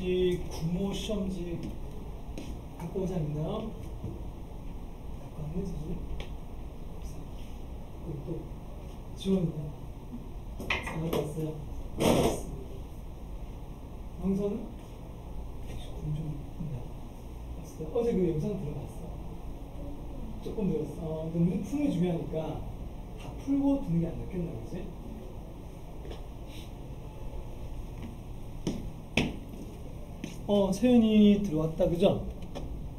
혹시 구모 시험지 갖고 온 사람 있나요? 갖고 왔네 지금. 그리고 또 지원이네. 잘 갖고 왔어요. 영서는? 좀 봤어요. 어제 그 영상 들어봤어. 조금 들었어. 근데 푸는 게 중요하니까 다 풀고 두는 게 안 낫겠나 그지? 세연이 들어왔다 그죠?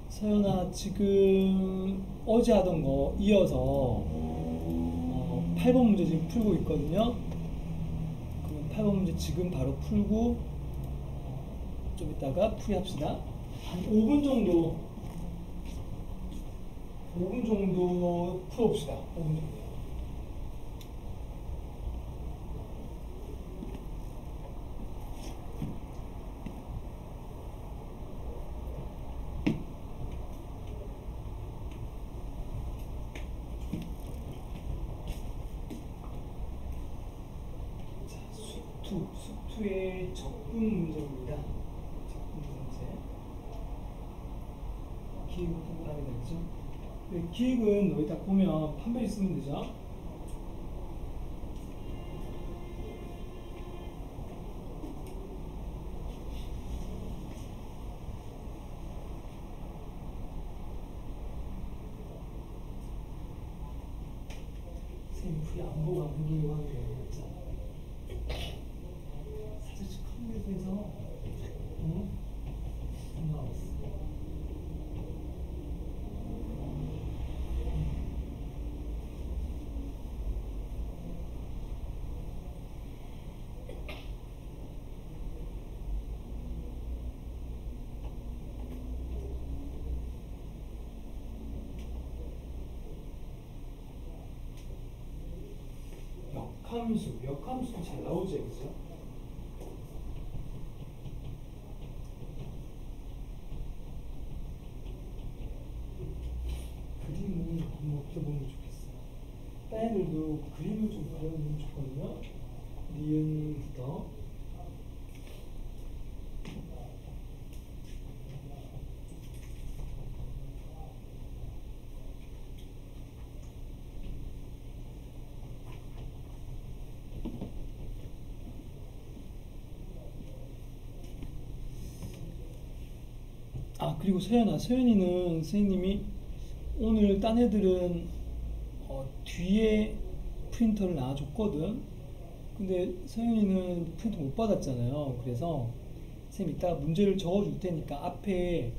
세연아 지금 어제 하던 거 이어서 8번 문제 지금 풀고 있거든요. 그럼 8번 문제 지금 바로 풀고 좀 이따가 풀이합시다. 한 5분 정도 풀어봅시다. 5분 정도. 수투의 적분 문제입니다. 적분 문제. 기획부터 하게 되죠. 기획은 여기 딱 보면 판별이 쓰면 되죠. 선생님 풀이 안 보고 안 보기로 하는 게 살짝 컴퓨터에서 안 나왔어. 역함수 잘 나오지, 그죠? 그림을 한번 그려보면 좋겠어요. 딴 애들도 그림을 좀 그려보면 좋거든요. 니은부터. 그리고 서연이는 선생님이 오늘 딴 애들은 뒤에 프린터를 놔줬거든. 근데 서연이는 프린터 못 받았잖아요. 그래서 선생님 이따가 문제를 적어줄 테니까 앞에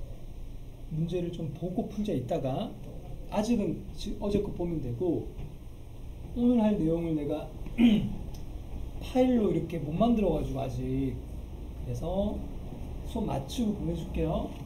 문제를 좀 보고 풀자. 이따가 아직은 어제 거 보면 되고, 오늘 할 내용을 내가 파일로 이렇게 못 만들어가지고 아직, 그래서 수업 마치고 보내줄게요.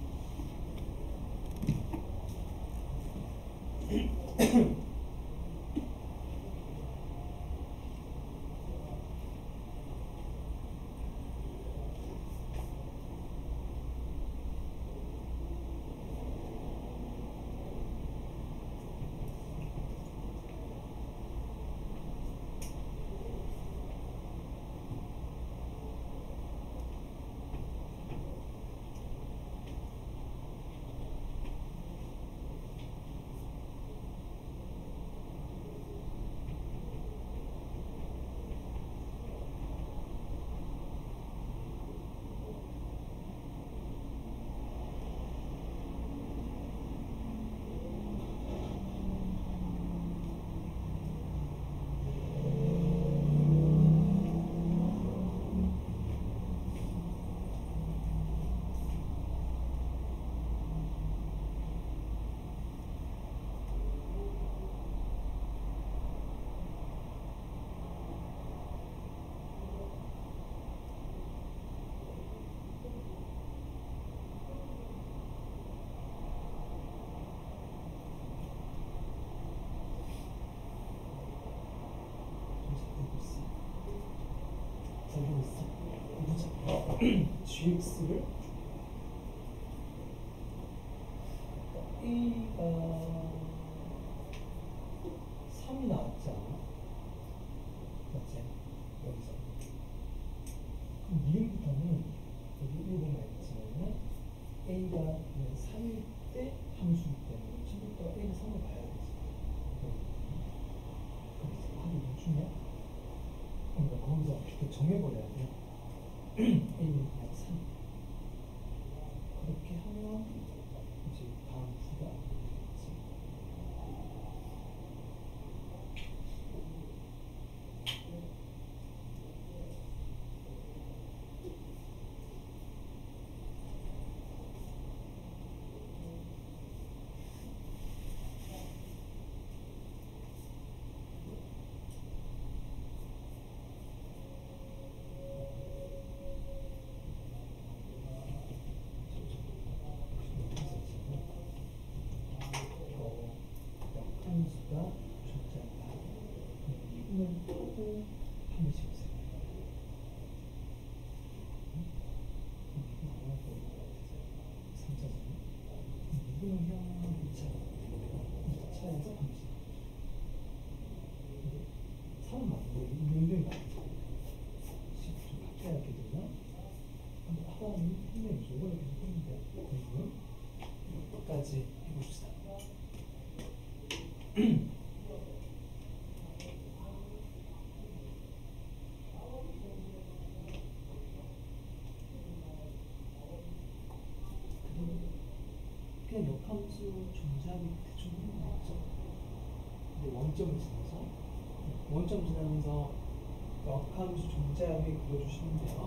GX를 A가 3이 나왔지 않아? 맞지? 여기서 그럼 니은부터는 여기 1번 나있지. 정해버려야 돼요. A는 그냥 3. 그렇게 하면 이제 다음 B가 되겠지. 함수가 존재한다. 미분은 하고 판을 씌우세요. 미분 안 할 거 같아서 3차선. 미분은 그냥 2차. 2차에서 판을 씌우세요. 3은 맞고 용도는 맞고. 좀 바뀌어야 하게 되면 하나는 분명히 이걸 계속 했는데 공부는 끝까지 해봅시다. 그냥 역함수 존재하기 대충 하는 거 맞죠? 근데 원점을 지나서 원점 지나면서 역함수 존재하게 그려주시면 돼요.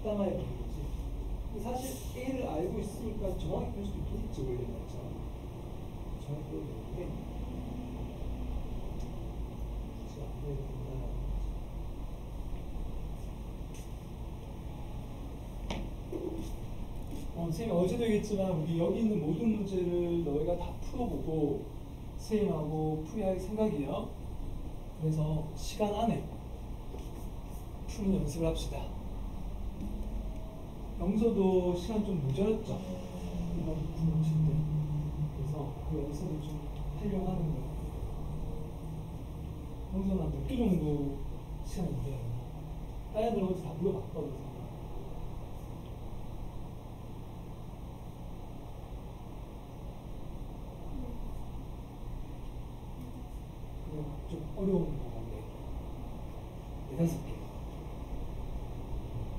적당하게 그리지. 사실 A를 알고 있으니까 정확히 볼 수도 있겠지 원래 맞죠? 정확히 보여야 되는데 굳이 안 보여야 된다. 선생님 어제도 얘기했지만 우리 여기 있는 모든 문제를 너희가 다 풀어보고 선생님하고 풀이할 생각이에요. 그래서 시간 안에 푸는 연습을 합시다. 영서도 시간 좀 모자랐죠? 이번 분을 칠 때. 그래서 그 연습을 좀 하려고 하는 거예요. 영서는 한 몇 개 정도 시간이 모자랐나? 다른 애들한테 다 물어봤거든요. 좀 어려운 건데 4-5개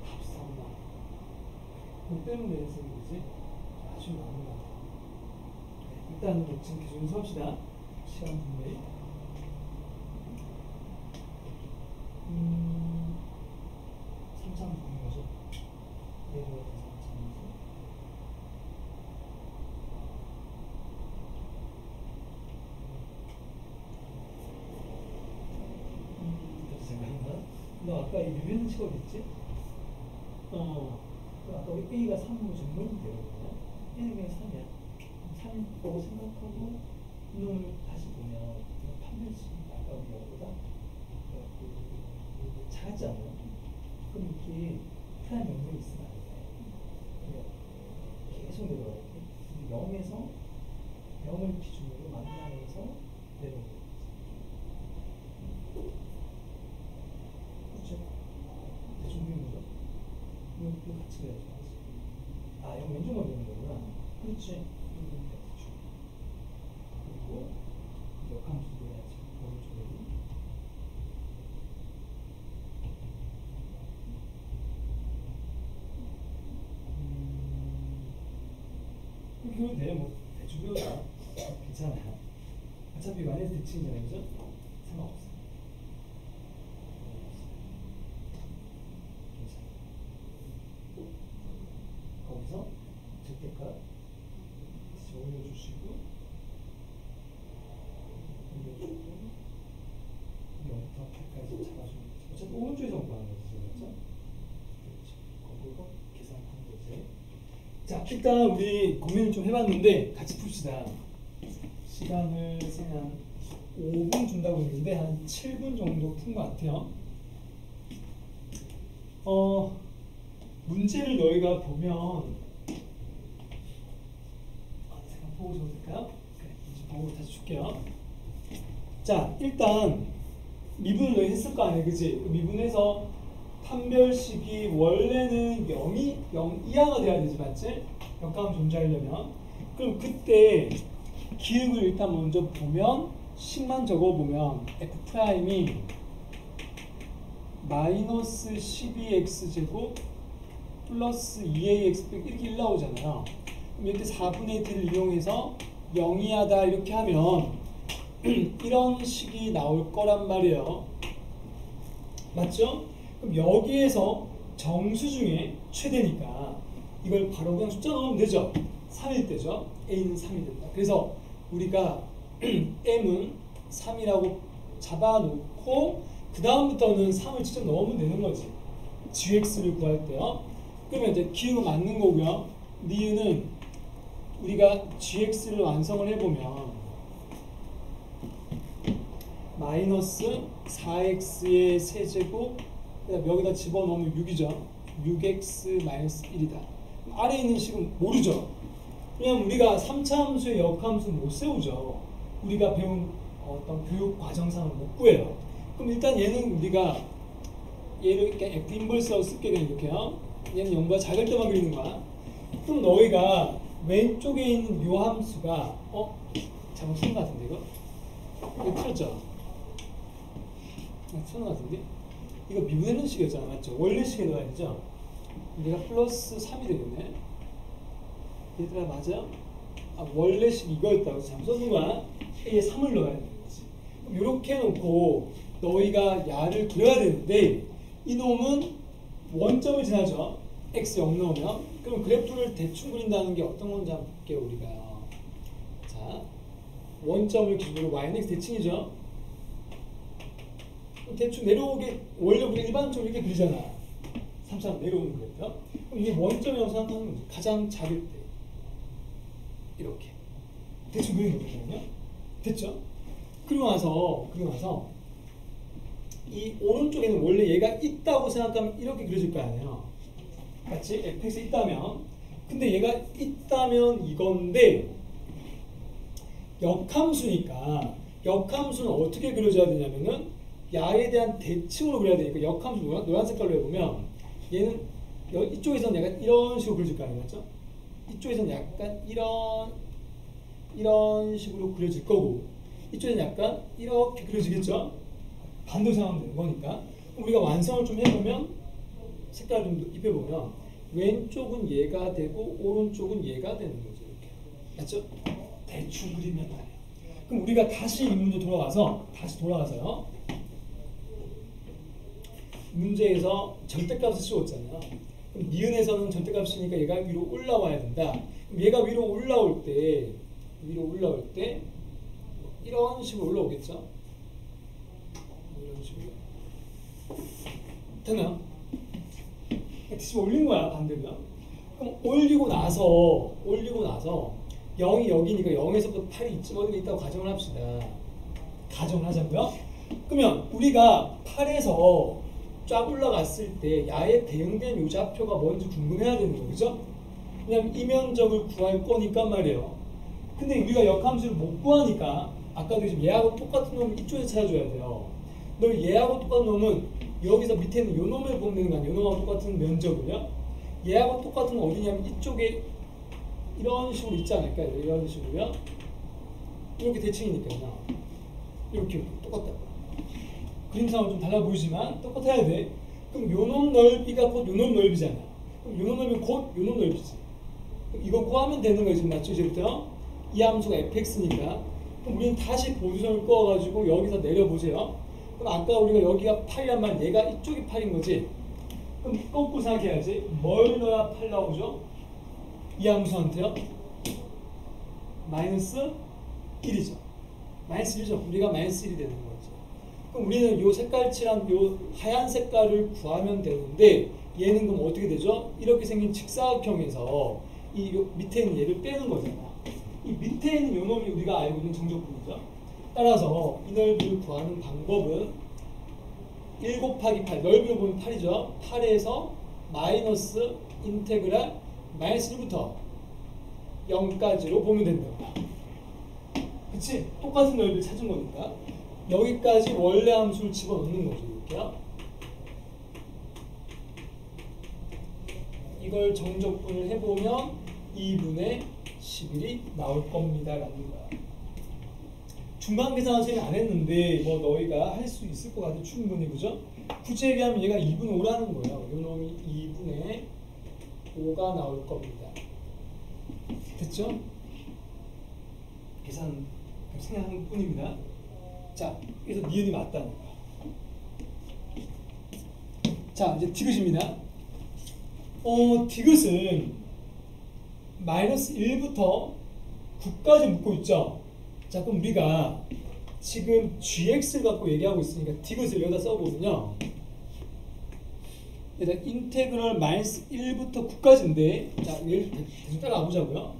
다 비슷하구나. 그거 때문에 선생님이지 아주 많은 것 같아요. 네, 일단 지금 계속 연습합시다. 시간 분배히 3차 보는 거죠. 내려와서 3차에서 너 아까 이 묘변 직업했지? 아까 우리 A가 3으로 정리는 되거든요. A는 그냥 3이야. 3 보고 생각하고 이놈을 다시 보면 판별식 아까 우리 여보다 작았지 않아요? 그럼 이렇게 프라임 명령이 있으면 안 돼. 계속 내려가야 돼. 0에서 0을 기준으로 만나면서 내려오는 그렇죠? 대충 그리는 거죠? 이거 같이 그려야죠. 아, 이거 왼쪽만 그리는 거구나. 그렇지. 이거 대충. 그리고 역함수 그려야지. 오른쪽으로. 이렇게 하면 돼. 뭐 대충 그려도 괜찮아요. 어차피 마이너스 대칭이잖아요. 그죠? 상관없어. 거기서 절대값 다시 올려주시고 0부터 8까지 잡아주는 거지. 어차피 오른쪽에서 공부하는 거지. 그렇죠? 그렇지. 거기서 계산하는 거지. 자, 일단 우리 고민을 좀 해봤는데 같이 풉시다. 시간을 한 5분 준다고 했는데 한 7분 정도 푼 것 같아요. 문제를 너희가 보면 잠깐 보고 좀 될까요? 그래, 문제 보고 다시 줄게요. 자, 일단 미분을 너희 했을 거 아니야, 그치? 미분해서 판별식이 원래는 0 이하가 돼야 되지, 맞지? 역함 존재하려면. 그럼 그때 기억을 일단 먼저 보면 식만 적어보면 F'이 마이너스 12x제곱 플러스 2ax 이렇게 1 나오잖아요. 그럼 이렇게 4분의 D를 이용해서 0이하다 이렇게 하면 이런 식이 나올 거란 말이에요. 맞죠? 그럼 여기에서 정수 중에 최대니까 이걸 바로 그냥 숫자 넣으면 되죠. 3일 때죠. a는 3이 된다. 그래서 우리가 m은 3이라고 잡아놓고 그 다음부터는 3을 직접 넣으면 되는 거지. gx를 구할 때요. 그러면 이제 기호가 맞는 거고요. 니은은 우리가 gx를 완성을 해보면 마이너스 4x의 세제곱 그다음 여기다 집어넣으면 6이죠. 6x 마이너스 1이다. 아래에 있는 식은 모르죠. 왜냐면 우리가 3차 함수의 역함수는 못 세우죠. 우리가 배운 어떤 교육 과정상은 못 구해요. 그럼 일단 얘는 우리가 얘를 이렇게 F 인버스하고 쓸게 그냥 이렇게요. 얘는 0보다 작을 때만 그리는 거야. 그럼 너희가 왼쪽에 있는 요 함수가 잘못 쓴 것 같은데 이거 틀렸죠? 틀린 것 같은데? 이거 미분했는 식이었잖아, 맞죠? 원래 식에 넣어야 되죠? 얘가 플러스 3이 되겠네. 얘들아 맞아? 원래 식 이거였다고 잘못 써준 거야. A에 3을 넣어야 되는 거지. 그럼 이렇게 해놓고 너희가 야를 그려야 되는데 이놈은 원점을 지나죠. x 0 넣으면. 그럼 그래프를 대충 그린다는 게 어떤 건지 한번 볼게요. 우리가요. 자, 원점을 기준으로 y는 x 대칭이죠. 대충 내려오게 원래 우리가 일반적으로 이렇게 그리잖아. 3차 내려오는 그래프. 그럼 이게 원점이라고 생각하는 거지. 가장 작을 때 이렇게 대충 그리는 거거든요. 됐죠? 그리고 나서 이 오른쪽에는 원래 얘가 있다고 생각하면 이렇게 그려질 거 아니에요. 같이 fx 있다면. 근데 얘가 있다면 이건데 역함수니까 역함수는 어떻게 그려져야 되냐면은 야에 대한 대칭으로 그려야 되니까 역함수 노란 색깔로 해보면 얘는 이쪽에서는 약간 이런 식으로 그려질 거 아니에요. 맞죠? 이쪽에서는 약간 이런 식으로 그려질 거고 이쪽에는 약간 이렇게 그려지겠죠? 반대로 생각하면 되는 거니까. 우리가 완성을 좀 해보면 색깔을 좀 입혀보면 왼쪽은 얘가 되고 오른쪽은 얘가 되는 거죠. 이렇게. 맞죠? 대충 그리면 말이에요. 그럼 우리가 다시 이 문제 돌아가서요. 문제에서 절대값을 씌웠잖아요. 그럼 니은에서는 절대값이니까 얘가 위로 올라와야 된다. 그럼 얘가 위로 올라올 때 이런 식으로 올라오겠죠? 이런 식으로. 됐나요? 대신 올린 거야, 반대면. 그럼 올리고 나서 0이 여기니까 0에서부터 8이 이쯤 어디 있다고 가정을 합시다. 가정을 하자고요. 그러면 우리가 8에서 쫙 올라갔을 때 야에 대응된 요 좌표가 뭔지 궁금해야 되는 거죠. 그죠? 왜냐면 이 면적을 구할 거니까 말이에요. 근데 우리가 역함수를 못 구하니까 아까도 지금 얘하고 똑같은 놈을 이쪽에서 찾아줘야 돼요. 너 얘하고 똑같은 놈은 여기서 밑에 있는 요 놈을 보면 되는 거 아니에요. 요 놈하고 똑같은 면적을요. 얘하고 똑같은 건 어디냐면 이쪽에 이런 식으로 있지 않을까요? 이런 식으로요. 이렇게 대칭이니까요. 이렇게 똑같다. 그림상은 좀 달라 보이지만 똑같아야 돼. 그럼 요 놈 넓이가 곧 요 놈 넓이잖아. 그럼 요 놈 넓이는 곧 요 놈 넓이지. 그럼 이거 구하면 되는 거지, 맞죠? 이제부터 이 함수가 fx니까. 그럼 우리는 다시 보조점을 꺼가지고 여기서 내려보세요. 그럼 아까 우리가 여기가 8이란 말, 얘가 이쪽이 8인 거지. 그럼 거꾸로 생각해야지. 뭘 넣어야 8 나오죠? 이 함수한테요? 마이너스 1이죠. 마이너스 1이죠. 우리가 마이너스 1이 되는 거죠. 그럼 우리는 요 색깔칠한 요 하얀 색깔을 구하면 되는데 얘는 그럼 어떻게 되죠? 이렇게 생긴 직사각형에서 이 밑에 있는 얘를 빼는 거잖아. 이 밑에 있는 요 놈이 우리가 알고 있는 정적분이죠. 따라서 이 넓이를 구하는 방법은 1 곱하기 8, 넓이로 보면 8이죠. 8에서 마이너스 인테그랄 마이너스 1부터 0까지로 보면 된다. 그치? 똑같은 넓이를 찾은 거니까 여기까지 원래 함수를 집어넣는 거죠. 이렇게요. 이걸 정적분을 해보면 2분의 11이 나올 겁니다. 라는 거야. 중간 계산 선생님이 안 했는데 뭐 너희가 할 수 있을 것 같아 충분히 그죠? 굳이 얘기하면 얘가 2분의 5라는 거예요. 요 놈이 2분의 5가 나올 겁니다. 됐죠? 계산 생각한 뿐입니다. 자, 그래서 니은이 맞다는 거야. 자, 이제 디귿입니다. 디귿은 마이너스 1부터 9까지 묶고 있죠. 자, 그럼 우리가 지금 gx를 갖고 얘기하고 있으니까 디귿을 여기다 써보면요. 일단 인테그럴 마이너스 1부터 9까지인데, 자, 얘를 계속 따라가 보자고요.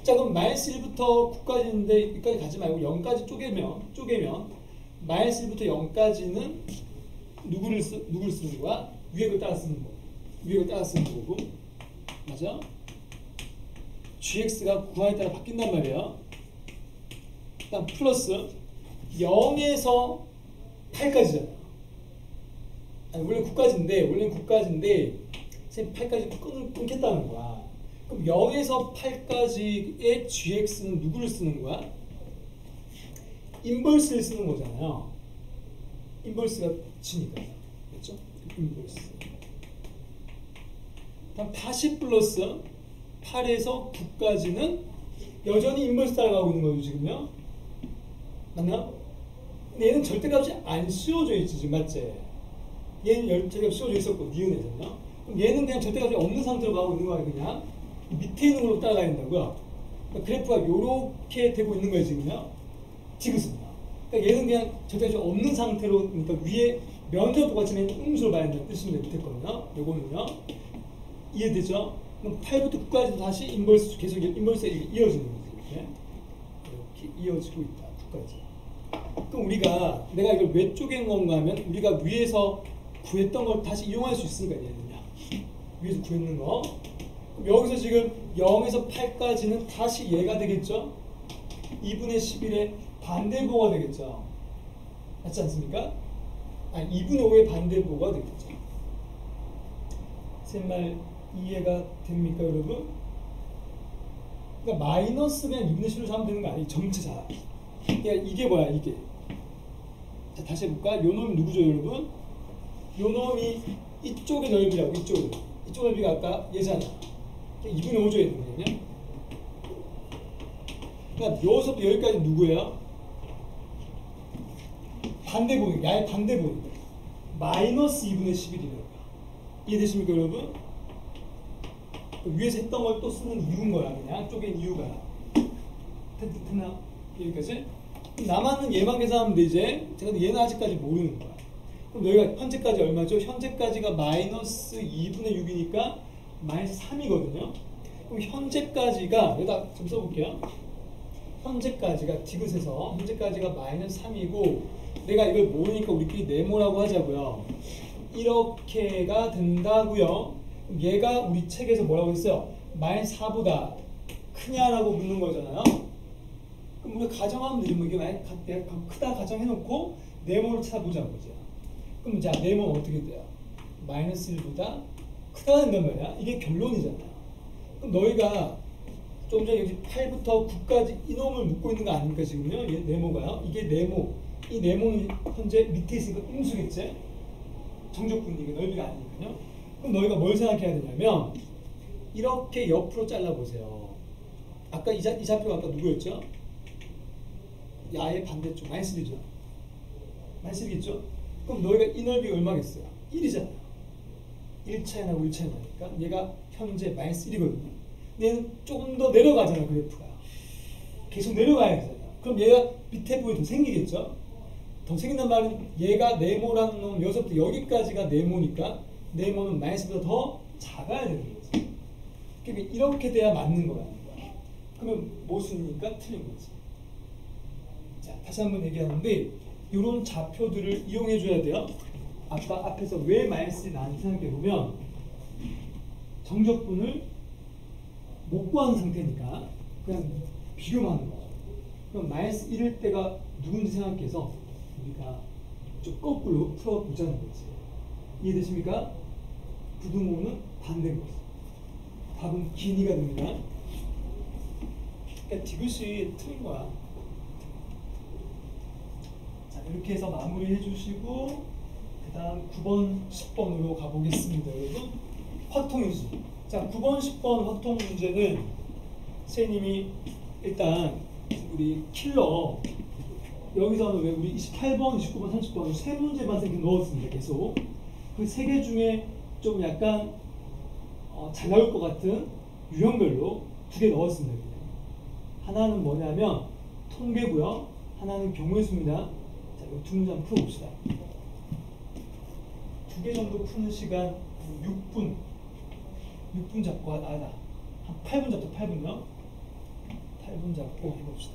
자, 그럼 마이너스 1부터 9까지인데 여기까지 가지 말고 0까지 쪼개면 마이너스 1부터 0까지는 누구를 쓰는 거야? 위에 걸 따라 쓰는 거. 위에 걸 따라 쓰는 거고, 맞아? gx가 구간에 따라 바뀐단 말이에요. 일단 플러스 0에서 8까지잖아. 아니, 원래는 9까지인데 선생님 8까지 끊겠다는 거야. 그럼 0에서 8까지의 gx는 누구를 쓰는 거야? 인버스를 쓰는 거잖아요. 인버스가 치니까. 그렇죠? 인버스. 다음 다시 플러스 8에서 9까지는 여전히 인버스 따라가고 있는 거죠, 지금요. 맞나? 근데 얘는 절대값이 안 씌워져 있지, 지금 맞지? 얘는 절대값이 씌워져 있었고, 니은에서는요. 그럼 얘는 그냥 절대값이 없는 상태로 가고 있는 거야, 그냥. 밑에 있는 걸로 따라가야 된다고요. 그러니까 그래프가 이렇게 되고 있는 거예요, 지금요. 디귿은. 그러니까 얘는 그냥 절대값이 없는 상태로, 그러니까 위에 면적 똑같이 음수로 봐야 된다는 뜻입니다, 밑에 거는요. 요거는요. 이해되죠? 그럼 8부터 9까지도 다시 인버스, 계속 인버스가 이어지는 거죠. 이렇게 이어지고 있다, 9까지. 그럼 내가 이걸 왜 쪼갠 건가 하면 우리가 위에서 구했던 걸 다시 이용할 수 있으니까 얘는요. 위에서 구했는 거. 그럼 여기서 지금 0에서 8까지는 다시 얘가 되겠죠? 2분의 11의 반대보가 되겠죠? 맞지 않습니까? 아니, 2분의 5의 반대보가 되겠죠? 제 말 이해가 됩니까, 여러분? 그러니까 마이너스 그냥 2분의 10을 하면 되는 거 아니에요? 전체자. 그러니까 이게 뭐야, 이게. 자, 다시 해볼까? 요 놈이 누구죠, 여러분? 요 놈이 이쪽의 넓이라고, 이쪽 넓이가 아까 얘잖아. 2분의 5죠, 얘는. 그러니까 여기서부터 여기까지 누구예요? 반대보니까, 야의 반대보니까. 마이너스 2분의 11이라는 거야. 이해되십니까, 여러분? 위에서 했던 걸 또 쓰는 이유인 거야, 그냥. 쪼갠 이유가. 됐나? 여기까지? 남았는 얘만 계산하면 되지. 제가 얘는 아직까지 모르는 거야. 그럼 여기가 현재까지 얼마죠? 현재까지가 마이너스 2분의 6이니까 마이너스 3이거든요. 그럼 현재까지가, 여기다 좀 써볼게요. 현재까지가 디귿에서 현재까지가 마이너스 3이고 내가 이걸 모르니까 우리끼리 네모라고 하자고요. 이렇게가 된다고요. 얘가 우리 책에서 뭐라고 했어요? 마이너스 4보다 크냐라고 묻는 거잖아요. 그럼 우리가 가정하면 되지. 뭐 이게 내가 크다 가정해놓고 네모를 찾아보자는 거죠. 그럼 자, 네모는 어떻게 돼요? 마이너스 1보다 크다가 된단 말이야. 이게 결론이잖아. 그럼 너희가 좀 전에 여기 8부터 9까지 이놈을 묶고 있는 거 아닙니까, 지금요? 얘 네모가요. 이게 네모. 이 네모는 현재 밑에 있으니까 음수겠지? 정적분이니까 넓이가 아니니까요. 그럼 너희가 뭘 생각해야 되냐면 이렇게 옆으로 잘라보세요. 아까 이 좌표가 아까 누구였죠? 야의 반대쪽 마이너스 1이죠. 마이너스 1이겠죠? 그럼 너희가 이 넓이 얼마겠어요? 1이잖아요. 1 차이 나고 1 차이 나니까 얘가 현재 마이너스 1이거든요. 얘는 조금 더 내려가잖아, 그래프가. 계속 내려가야 되잖아. 그럼 얘가 밑에 부분이 더 생기겠죠? 더 생긴단 말은 얘가 네모라는 놈 여기서부터 여기까지가 네모니까 네모는 마이너스보다 더 작아야 되는 거지. 그러니까 이렇게 돼야 맞는 거야. 그러면 모순이니까 틀린 거지. 자, 다시 한번 얘기하는데 이런 좌표들을 이용해 줘야 돼요. 아까 앞에서 왜 마이너스 나는지 생각해 보면 정적분을 못 구하는 상태니까 그냥 비교만 하는 거죠. 그럼 마이너스 1일 때가 누군지 생각해서 우리가 좀 거꾸로 풀어보자는 거지. 이해되십니까? 부등호는 반대인 거지. 답은 기니가 됩니다. 그러니까 디귿이 틀린 거야. 자, 이렇게 해서 마무리해 주시고 그 다음 9번, 10번으로 가보겠습니다. 여러분, 확통유지. 자, 9번, 10번 확통 문제는 선생님이 일단 우리 킬러 여기서는 왜 우리 28번, 29번, 30번 세 문제만 생겨 넣었습니다. 계속 그 세 개 중에 좀 약간 잘 나올 것 같은 유형별로 두 개 넣었습니다. 하나는 뭐냐면 통계고요. 하나는 경우의 수입니다. 자, 이 두 문제 한번 풀어봅시다. 두 개 정도 푸는 시간 6분 잡고 한 8분 잡고 8분요. 8분 잡고 해봅시다.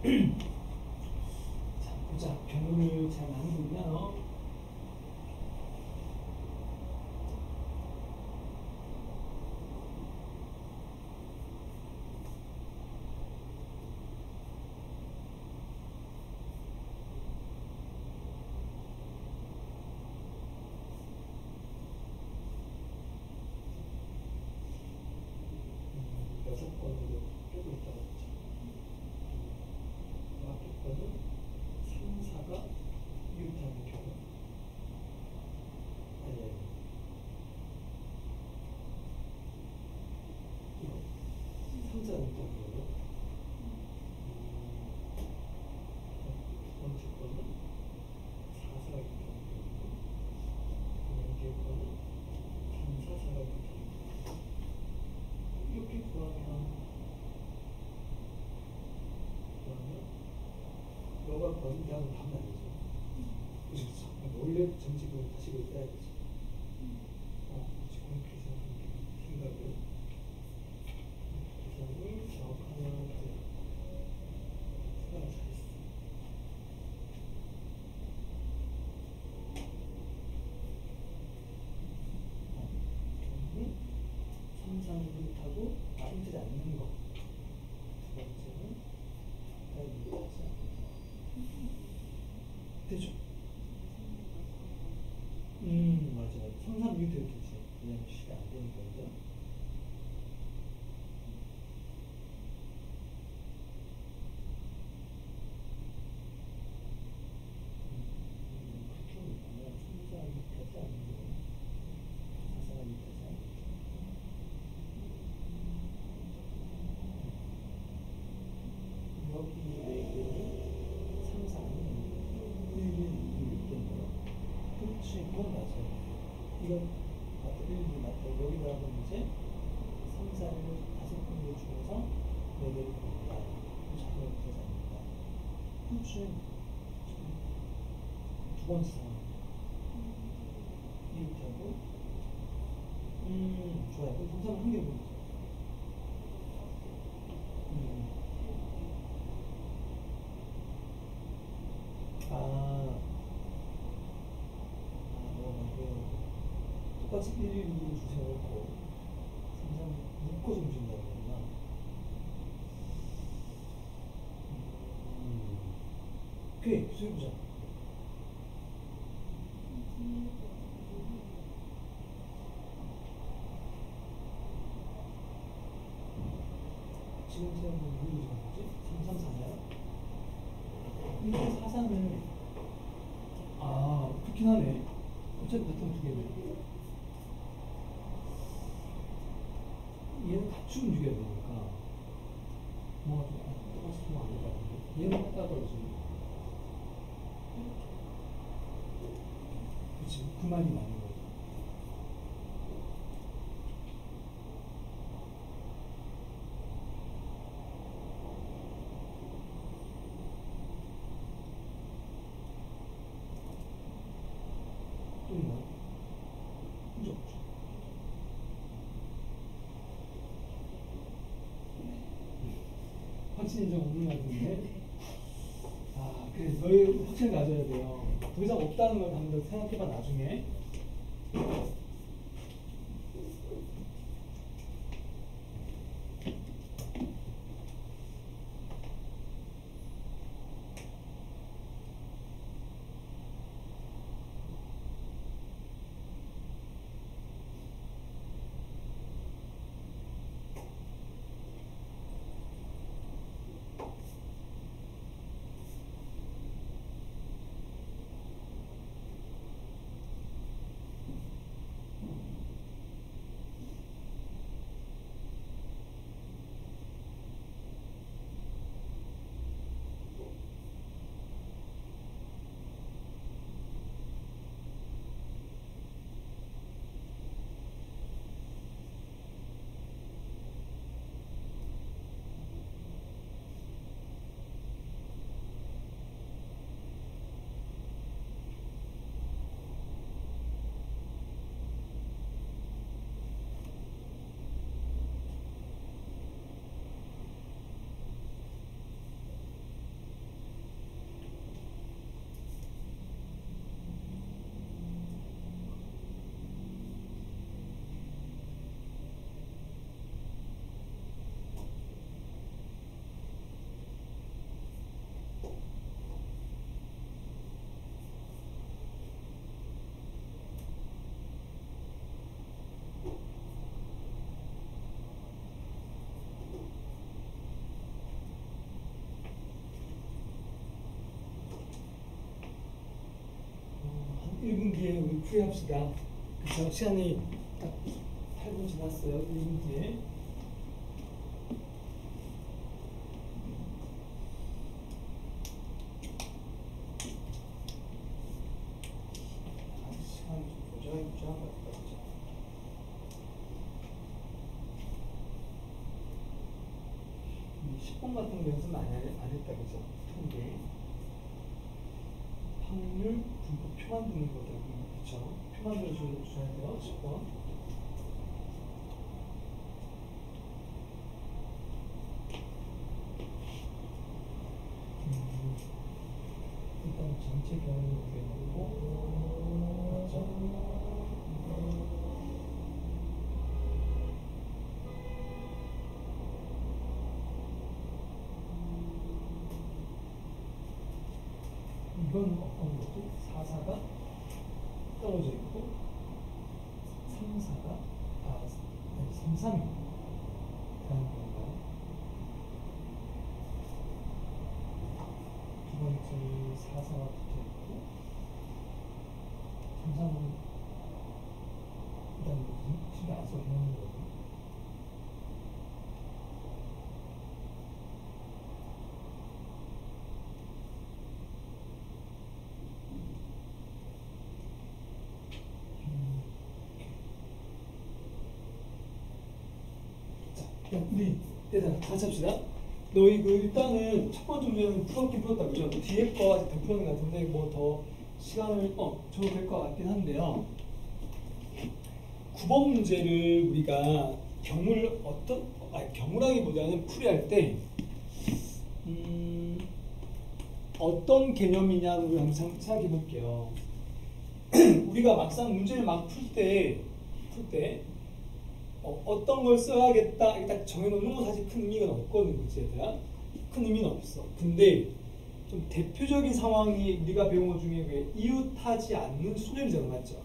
자, 보자. 경우를 잘 나누고 있나? 여섯 번으로 빼고 있다고 했지. 하면 답은 안 되죠. 그렇죠. 원래 정직은 다시 써야 되지. 그렇지. 그렇게 생각을 계산이 정확하면 돼요. 생각을 잘했어. 그러면 3, 4, 6하고 힌트지 않는 거. 두 번째는 힌트지 않는 거. 되죠? 맞아. 3, 3, 6 되겠지. 왜냐면 시가 안 되는 거죠. 그렇게 보면 3, 4, 6까지 아니고 4, 4, 6까지 아니고 여기 4개는 3, 4는 1, 1, 2 된 거예요. 그렇지, 그건 맞아요. 이건 맞다, 1, 2 맞다. 여기다가 이제 3, 4를 5군데 중에서 4개를 봅니다. 자동으로 계산합니다. 그렇지. 두 번째 상황. 이렇게 하고, 좋아요. 그럼 3, 4는 한 개를 보내죠. 똑같이 1, 1, 2를 주세워놓고 3, 3 묶어서 움직인다는 거구나. 오케이, 수해보자. 지금 세우는 누구 뭐지? 3, 3, 4냐? 1, 4, 4는 그렇긴 하네. 어차피 바탕 두 개네. 얘는 같이 움직여야 되니까 뭔가 좀 똑같이 쓰면 안 될 것 같은데 얘는 갖다 떨어지네. 그치, 그 말이 맞는 거죠. 또 있나요? 그죠? 확신이 좀 없는 것 같은데. 그래, 너희 확신을 가져야 돼요. 더 이상 없다는 걸 한번 더 생각해봐, 나중에. 한 1분 뒤에 우리 풀이합시다. 그쵸? 시간이 딱 8분 지났어요. 1분 뒤에. 아직 시간이 좀 부족한 것 같다. 그죠? 이 10번 같은 거 연습 많이 안 했다. 그죠? 통계. 분포 표 만드는 거다. 그쵸? 표 만들어 주셔야 돼요. 10번. 일단 전체 경우를 구해놓고 맞죠? 이건 어떤 거지? 4사가 떨어져 있고 3사가 3, 3이 다른 건가요? 두 번째 4사가 붙어 있고 3, 3은 일단 뭐지? 신경 안 써도 되는 거고 우리 일단 같이 합시다. 너희 그 일단은 첫 번째 문제는 풀었긴 풀었다 그죠? 뒤에 거 아직 더 풀었는 것 같은데 뭐 더 시간을 줘도 될 것 같긴 한데요. 9번 문제를 우리가 경우를 경우라기보다는 풀이할 때 어떤 개념이냐고 항상 생각해 볼게요. 우리가 막상 문제를 막 풀 때 어떤 걸 써야겠다 이렇게 딱 정해놓는 건 사실 큰 의미가 없거든, 그치 얘들아? 큰 의미는 없어. 근데 좀 대표적인 상황이 우리가 배운 것 중에 왜 이웃하지 않는 소멸이잖아, 맞죠?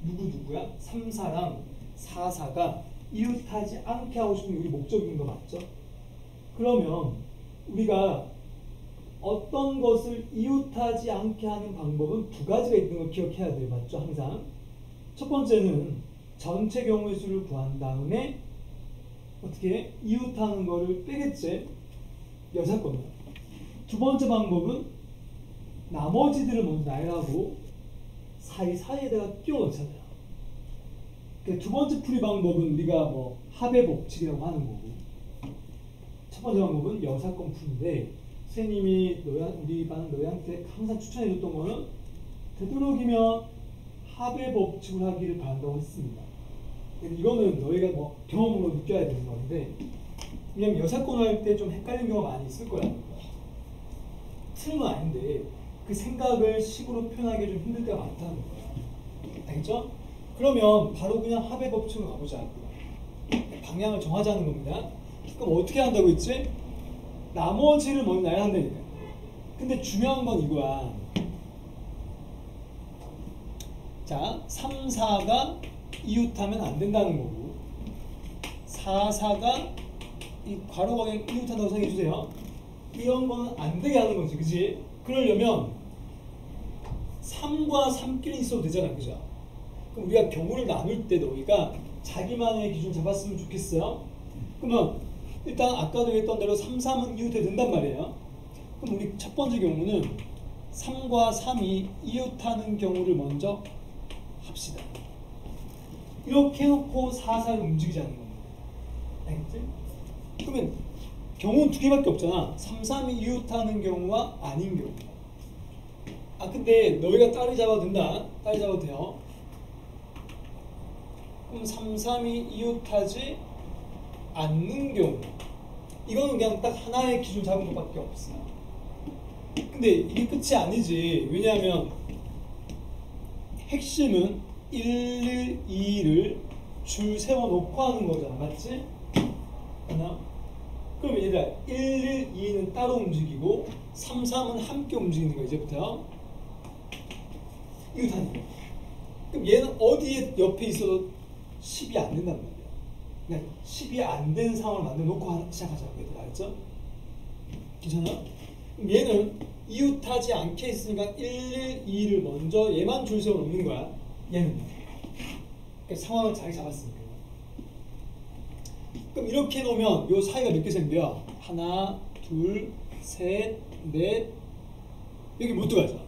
누구야? 3사랑 4사가 이웃하지 않게 하고 싶은 게 우리 목적인 거 맞죠? 그러면 우리가 어떤 것을 이웃하지 않게 하는 방법은 두 가지가 있는 걸 기억해야 돼요, 맞죠? 항상 첫 번째는 전체 경우의 수를 구한 다음에 어떻게 이웃하는 거를 빼겠지? 여사건은. 두 번째 방법은 나머지들을 먼저 나열하고 사이사이에다가 끼워 넣잖아요. 그러니까 두 번째 풀이 방법은 우리가 뭐 합의 법칙이라고 하는 거고 첫 번째 방법은 여사건 풀인데 선생님이 우리 반 너희한테 항상 추천해 줬던 거는 되도록이면 합의 법칙을 하기를 바란다고 했습니다. 이거는 너희가 뭐 경험으로 느껴야 되는 건데 왜냐면 여사건을 할 때 좀 헷갈리는 경우가 많이 있을 거야. 틀은 건 아닌데 그 생각을 식으로 표현하기 좀 힘들 때가 많다는 거야. 알겠죠? 그러면 바로 그냥 합의 법칙으로 가보자. 방향을 정하자는 겁니다. 그럼 어떻게 한다고 했지? 나머지를 먼저 나야 한다니까. 근데 중요한 건 이거야. 자, 3, 4가 이웃하면 안 된다는 거고 4, 4가 이 괄호 방향 이웃한다고 생각해 주세요. 이런 거는 안 되게 하는 거지, 그치? 그러려면 3과 3끼리 있어도 되잖아, 그죠? 그럼 우리가 경우를 나눌 때 너희가 자기만의 기준 잡았으면 좋겠어요. 그러면 일단 아까도 했던 대로 3, 3은 이웃해도 된단 말이에요. 그럼 우리 첫 번째 경우는 3과 3이 이웃하는 경우를 먼저 합시다. 이렇게 해놓고 4, 4를 움직이자는 겁니다. 알겠지? 그러면 경우는 두 개밖에 없잖아. 3, 3이 이웃하는 경우와 아닌 경우. 근데 너희가 딸이 잡아도 된다. 딸이 잡아도 돼요. 그럼 3, 3이 이웃하지 않는 경우. 이거는 그냥 딱 하나의 기준 잡은 것밖에 없어. 근데 이게 끝이 아니지. 왜냐하면 핵심은 1, 2를 줄 세워놓고 하는 거잖아. 맞지? 하나? 그럼 얘들아 1, 2는 따로 움직이고 3, 3은 함께 움직이는 거야. 이제부터 이거 다 있네. 그럼 얘는 어디에 옆에 있어도 10이 안 된단 말이야. 그냥 10이 안 된 상황을 만들어 놓고 시작하자고. 얘들아 알죠? 괜찮아? 그럼 얘는 이웃하지 않게 있으니까 1, 2를 먼저 얘만 줄 세워 놓는 거야. 얘는 그러니까 상황을 잘 잡았으니까. 그럼 이렇게 놓으면 요 사이가 몇 개 생겨요? 하나, 둘, 셋, 넷. 여기 못 들어가죠.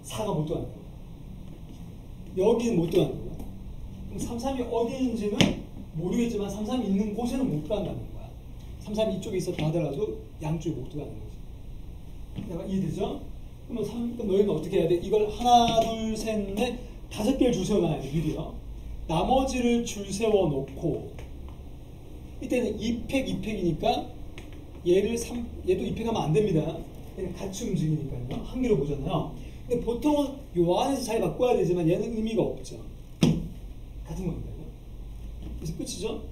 4가 못 들어가는 거야. 여기는 못 들어가는 거야. 그럼 3, 3이 어디 있는지는 모르겠지만 3, 3이 있는 곳에는 못 들어간다는 거야. 3, 3이 이쪽에 있었다 하더라도 양쪽에 못 들어가는 거지. 내가 이해되죠? 그럼 너희는 어떻게 해야 돼? 이걸 하나, 둘, 셋, 넷, 5개를 줄 세워놔야 돼, 미리요. 나머지를 줄 세워놓고, 이때는 2팩, 2팩이니까 얘도 2팩하면 안 됩니다. 얘는 같이 움직이니까요. 한 개로 보잖아요. 근데 보통은 요 안에서 잘 바꿔야 되지만 얘는 의미가 없죠. 같은 겁니다. 그래서 끝이죠?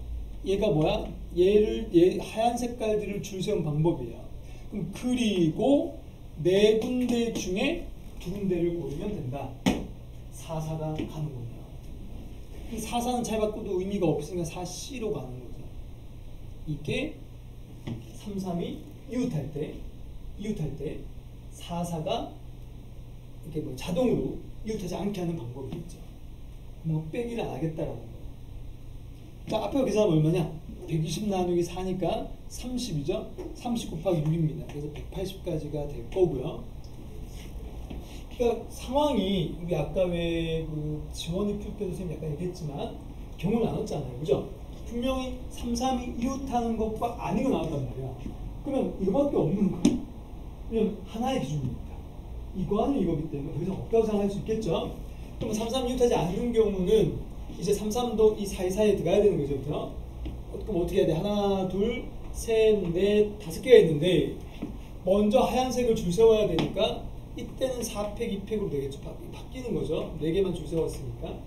얘가 뭐야? 얘 하얀 색깔들을 줄 세운 방법이에요. 그럼 그리고 4군데 중에 2군데를 고르면 된다. 4사가 가는군요. 4사는 잘 바꿔도 의미가 없으니까 4C로 가는 거죠. 이게 3, 3이 이웃할 때 4사가 이렇게 뭐 자동으로 이웃하지 않게 하는 방법이 있죠. 뭐 빼기를 안 하겠다라는 거. 자, 앞에 계산하면 얼마냐? 120 나누기 4니까 30이죠? 30 곱하기 6입니다. 그래서 180까지가 될 거고요. 그러니까 상황이 우리 아까 왜 그 지원이 풀 때도 선생님 약간 얘기했지만 경우를 나눴잖아요. 그죠? 분명히 3, 3이 이웃하는 것과 아니고 나왔단 말이야. 그러면 이거밖에 없는 거야. 왜냐면 하나의 기준이니까. 이거 아니면 이거기 때문에 더 이상 없다고 생각할 수 있겠죠? 그럼 3, 3이 이웃하지 않는 경우는 이제 3, 3도 이 사이사이에 들어가야 되는 거죠. 그죠? 그럼 어떻게 해야 돼? 하나, 둘, 셋, 넷, 5개가 있는데 먼저 하얀색을 줄 세워야 되니까 이때는 4팩, 2팩으로 되겠죠. 바뀌는 거죠. 4개만 줄 세웠으니까.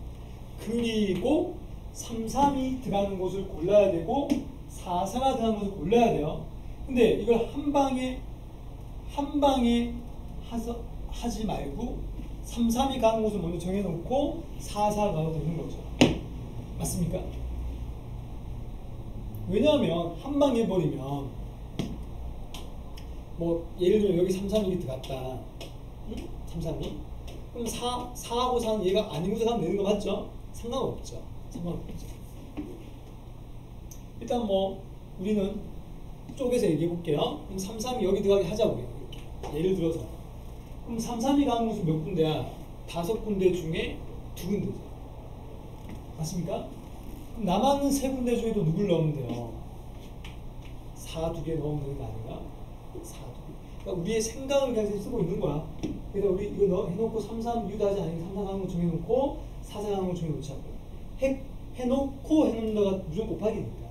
그리고 3, 3이 들어가는 곳을 골라야 되고 4, 4가 들어가는 곳을 골라야 돼요. 근데 이걸 한 방에 하지 말고 3, 3이 가는 곳을 먼저 정해놓고 4, 4가 가도 되는 거죠. 맞습니까? 왜냐하면 한 방에 해버리면 뭐 예를 들면 여기 3, 3이 들어갔다. 3, 3이 그럼 4하고 4는 얘가 아닌 곳에 가면 되는 거 맞죠? 상관없죠. 일단 뭐 우리는 쪼개서 얘기해 볼게요. 그럼 3, 3이 여기 들어가게 하자고요. 이렇게. 예를 들어서 그럼 3, 3이 가는 곳은 몇 군데야? 5군데 중에 2군데죠. 맞습니까? 그럼 남아있는 3군데 중에도 누굴 넣으면 돼요? 4 2개 넣으면 되는 거 아닌가? 4 2개. 그러니까 우리의 생각을 계속 쓰고 있는 거야. 그래서 우리 이거 해놓고 3, 3 유도하지 않으니까 3, 4 가는 거 정해놓고 4, 4 가는 거 정해놓자고. 해놓고 해놓는다가 무조건 곱하기니까.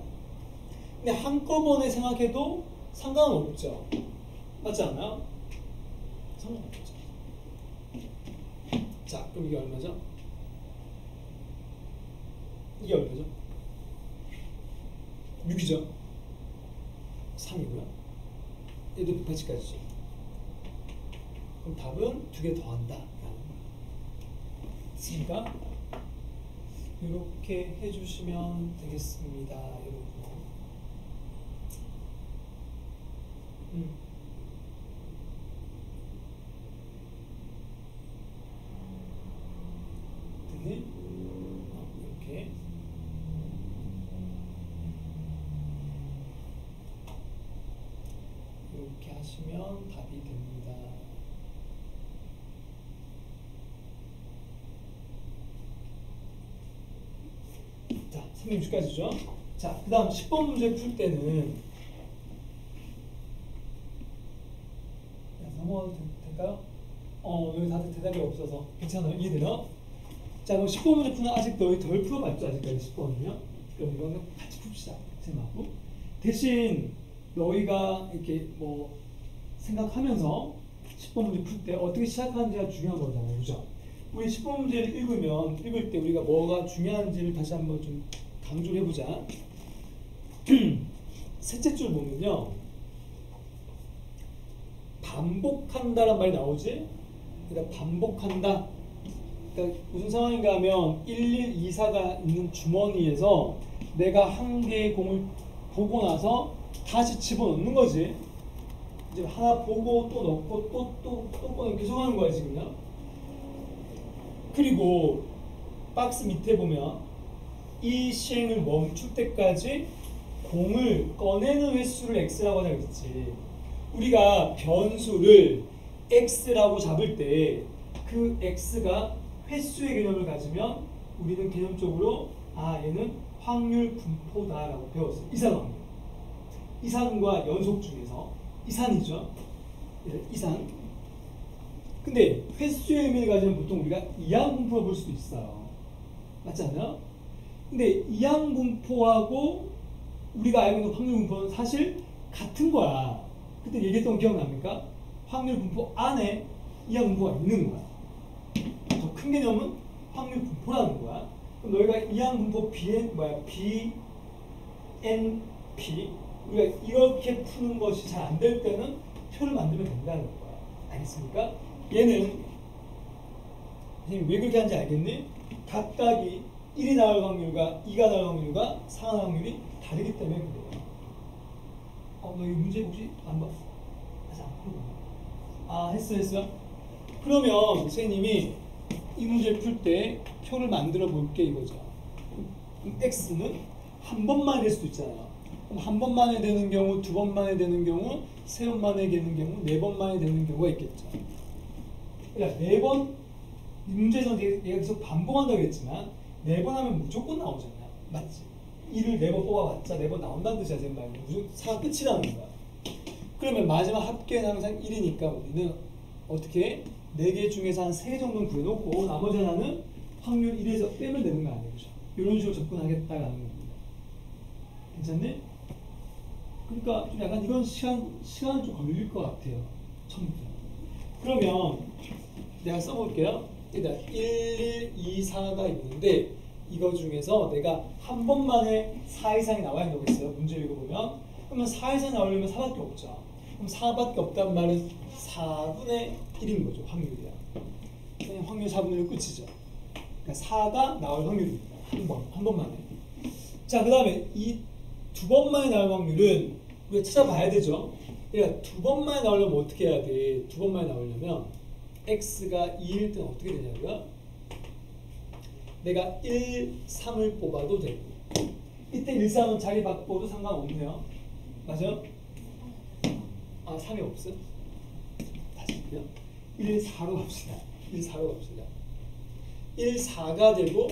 근데 한꺼번에 생각해도 상관은 없죠. 맞지 않나요? 상관없죠. 자, 그럼 이게 얼마죠? 이게 얼마죠? 6이죠? 3이고요. 얘도 180까지죠. 그럼 답은 2개 더한다. 됐습니까? 이렇게 해주시면 되겠습니다. 여러분. 됐니? 이렇게. 이렇게 하시면 답이 됩니다. 자, 360까지죠. 자, 그 다음 10번 문제 풀 때는 넘어가도 될까요? 여기 다들 대답이 없어서 괜찮아요? 이해돼요? 자, 그럼 10번 문제 푸는 아직 덜 풀어봤죠? 아직까지 10번은요? 그럼 이거는 같이 풉시다. 생각하고. 대신 너희가 이렇게 뭐 생각하면서 10번 문제 풀 때 어떻게 시작하는지가 중요한 거잖아요. 그죠? 우리 10번 문제를 읽을 때 우리가 뭐가 중요한지를 다시 한번 좀 강조를 해보자. 셋째 줄 보면요. 반복한다란 말이 나오지? 그러니까 반복한다. 그러니까 무슨 상황인가 하면 1124가 있는 주머니에서 내가 한 개의 공을 보고 나서 다시 집어넣는 거지. 이제 하나 보고 또 넣고 또 꺼내 계속 하는 거야 지금요. 그리고 박스 밑에 보면 이 시행을 멈출 때까지 공을 꺼내는 횟수를 x라고 하자 그랬지. 우리가 변수를 x라고 잡을 때 그 x가 횟수의 개념을 가지면 우리는 개념적으로 얘는 확률 분포다라고 배웠어요. 이산확률. 이산과 연속 중에서 이산이죠. 이산. 근데 횟수의 의미를 가지면 보통 우리가 이항분포로 볼 수도 있어요. 맞지 않나요? 근데 이항분포하고 우리가 알고 있는 확률 분포는 사실 같은 거야. 그때 얘기했던 거 기억납니까? 확률 분포 안에 이항분포가 있는 거야. 더 큰 개념은 확률 분포라는 거야. 그럼 너희가 이항분포 BNP 우리가 이렇게 푸는 것이 잘 안 될 때는 표를 만들면 된다는 거야. 알겠습니까? 얘는 선생님 왜 그렇게 하는지 알겠니? 각각이 1이 나올 확률과 2가 나올 확률과 4가 나올 확률이 다르기 때문에 그래요. 너 이 문제 혹시 안 봤어? 아직 안 푼 거야? 아, 했어. 그러면 선생님이 이 문제를 풀 때 표를 만들어 볼게 이거죠. 그럼 x는 한 번만에 될 수도 있잖아요. 그럼 한 번만에 되는 경우, 두 번만에 되는 경우, 세 번만에 되는 경우, 네 번만에 되는 경우가 있겠죠. 그러니까 네 번, 문제에서 얘가 계속 반복한다고 했지만 네 번 하면 무조건 나오잖아요. 맞지? 1을 네 번 뽑아봤자 네 번 나온다는 뜻이야. 쌤 무조건 4가 끝이라는 거야. 그러면 마지막 합계는 항상 1이니까 우리는 어떻게 4개 중에서 한 3개 정도는 구해놓고 나머지 하나는 확률 1에서 빼면 되는 거 아니에요. 그죠? 이런 식으로 접근하겠다라는 겁니다. 괜찮네? 그러니까 좀 약간 이런 시간 좀 걸릴 것 같아요. 처음부터. 그러면 내가 써볼게요. 일단 1, 2, 4가 있는데 이거 중에서 내가 한 번만에 4 이상이 나와야 된다고 했어요. 문제 읽어보면. 그러면 4 이상 나오려면 4밖에 없죠. 그럼 4밖에 없단 말은 4분의 1인 거죠. 확률이야. 그냥 확률 4분의 1 끝이죠. 그러니까 4가 나올 확률입니다. 한 번만에. 자, 그 다음에 이 두 번만에 나올 확률은 우리가 찾아봐야 되죠. 그러니까 두 번만에 나오려면 어떻게 해야 돼? 두 번만에 나오려면 x가 2일 때는 어떻게 되냐고요? 내가 1, 3을 뽑아도 되고 이때 1, 3은 자리 바꿔도 상관없네요. 맞아요? 아, 3이 없어요? 다시 할게요. 1, 4로 갑시다. 1, 4로 갑시다. 1, 4가 되고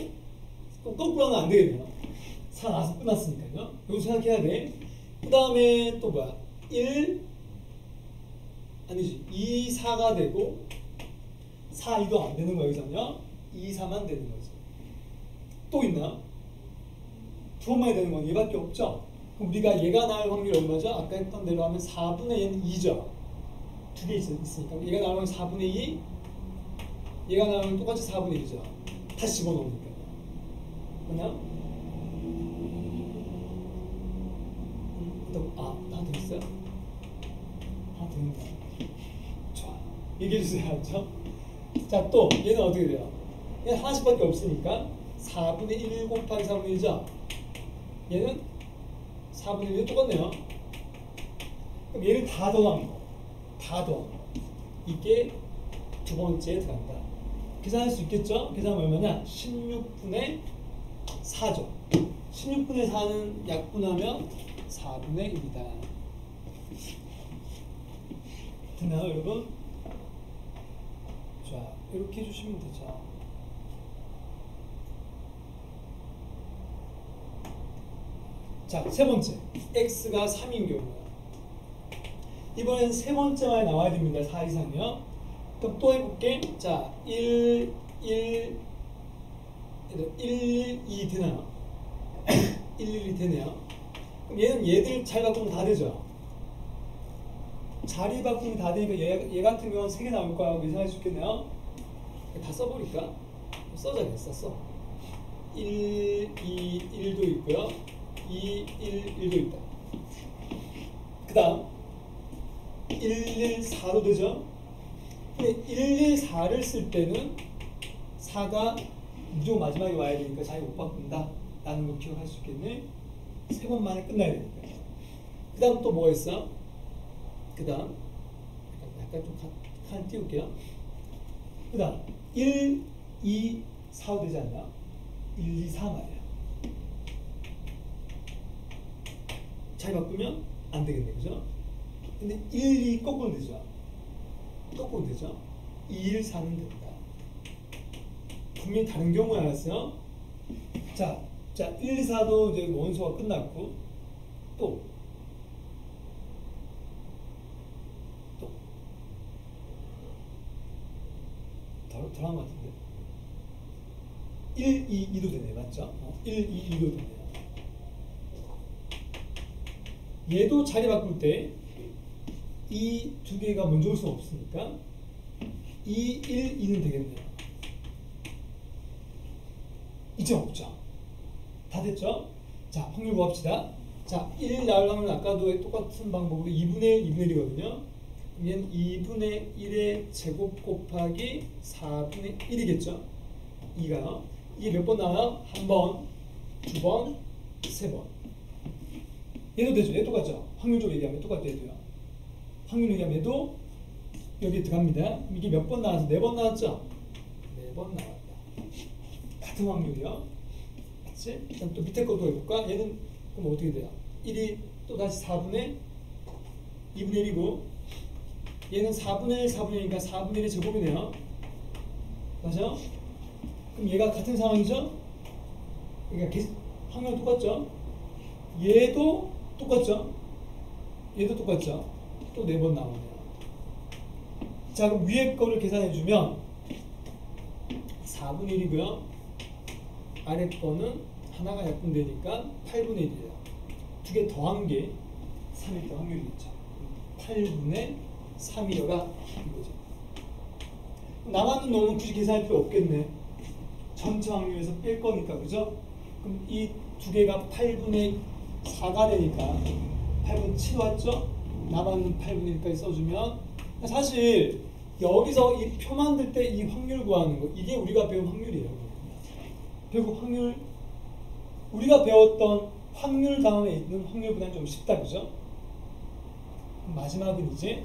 거꾸로 하면 안 되겠네요. 4 나와서 끝났으니까요. 이거 생각해야 돼. 그 다음에 또 뭐야? 1 아니지 2, 4가 되고 4, 2도 안 되는 거예요. 여기서는요. 2, 4만 되는 거죠. 또 있나? 두 번만에 되는 건 얘밖에 없죠. 그럼 우리가 얘가 나올 확률이 얼마죠? 아까 했던 대로 하면 4분의 얘는 2죠. 두 개 있으니까 얘가 나오면 4분의 2 얘가 나오면 똑같이 4분의 1이죠. 다시 집어넣으니까요. 맞나요? 하나 더 있어요? 하나 더 있는가? 좋아. 얘기해주세요. 알죠? 자, 또 얘는 어떻게 돼요? 얘는 하나씩밖에 없으니까 4분의 1 곱하기 4분의 1이죠? 얘는 4분의 1이 똑같네요. 그럼 얘를 다 더한 거. 다 더한 거. 이게 두 번째에 들어간다. 계산할 수 있겠죠? 계산하면 얼마냐? 16분의 4죠. 16분의 4는 약분하면 4분의 1이다. 됐나요, 여러분? 자, 이렇게 해주시면 되죠. 자, 세 번째. x가 3인 경우요. 이번엔 세 번째만 나와야 됩니다. 4 이상이요. 그럼 또 해볼게. 자, 1, 2 되나요? 1, 2 되네요. 그럼 얘는 얘들 자리 바꾸면 다 되죠. 자리 바꾸면 다 되니까 얘 같은 경우는 3개 나올 거라고 예상할 수 있겠네요. 다 써버릴까? 써자 써. 1, 2, 1도 있고요. 2, 1, 1도 있다. 그 다음 1, 1, 4도 되죠? 근데 1, 1, 4를 쓸 때는 4가 무조건 마지막에 와야 되니까 자기 못 바꾼다 라는 걸 기억할 수 있겠네. 세 번 만에 끝나야 되니까. 그 다음 또 뭐가 있어? 그 다음 약간 좀 칸 띄울게요. 그 다음 1, 2, 4 되지 않나? 1, 2, 4 말이야. 잘 바꾸면 안 되겠네, 그죠? 근데 1, 2 거꾸로 되죠? 거꾸로 되죠? 2, 1, 4는 된다. 분명히 다른 경우에 알았어요? 자, 1, 2, 4도 이제 원소가 끝났고, 또 덜한 것 같은데. 1, 2, 2도 되네. 맞죠? 1, 2, 2도 되네요. 얘도 자리 바꿀 때 이 두 개가 먼저 올 수 없으니까 2, 1, 2는 되겠네요. 이점 없죠? 다 됐죠? 자, 확률 구합시다. 자, 1 나올 확률은 아까도 똑같은 방법으로 2분의 1, 2분의 1이거든요. 얘는 2분의 1의 제곱 곱하기 4분의 1이겠죠? 2가요. 이게 몇 번 나와요? 한 번, 두 번, 세 번. 얘도 되죠? 얘 똑같죠? 확률적으로 얘기하면 똑같아요. 얘도요. 확률 얘기하면 얘도 여기 들어갑니다. 이게 몇 번 나와서? 4번 나왔죠? 4번 나왔다. 같은 확률이요. 맞지? 그럼 또 밑에 것도 해볼까? 얘는 그럼 어떻게 돼요? 1이 또 다시 4분의 2분의 1이고 얘는 4분의 1, 4분의 1이니까 4분의 1의 제곱이네요. 맞아요? 그럼 얘가 같은 상황이죠? 그러니까 확률 똑같죠? 얘도 똑같죠? 얘도 똑같죠? 또 4번 나오네요. 자, 그럼 위에 거를 계산해주면 4분의 1이고요. 아래 거는 하나가 약분되니까 8분의 1이에요. 두 개 더한 게 3일 때 확률이겠죠. 8분의 3이어가 이거죠. 남았는 놈은 굳이 계산할 필요 없겠네. 전체 확률에서 뺄 거니까, 그죠? 그럼 이 두 개가 8분의 4가 되니까 8분의 7 왔죠? 남았는 8분의 1까지 써주면 사실 여기서 이 표 만들 때 이 확률 구하는 거 이게 우리가 배운 확률이에요. 결국 확률 우리가 배웠던 확률 다음에 있는 확률보다는 좀 쉽다, 그죠? 마지막은 이제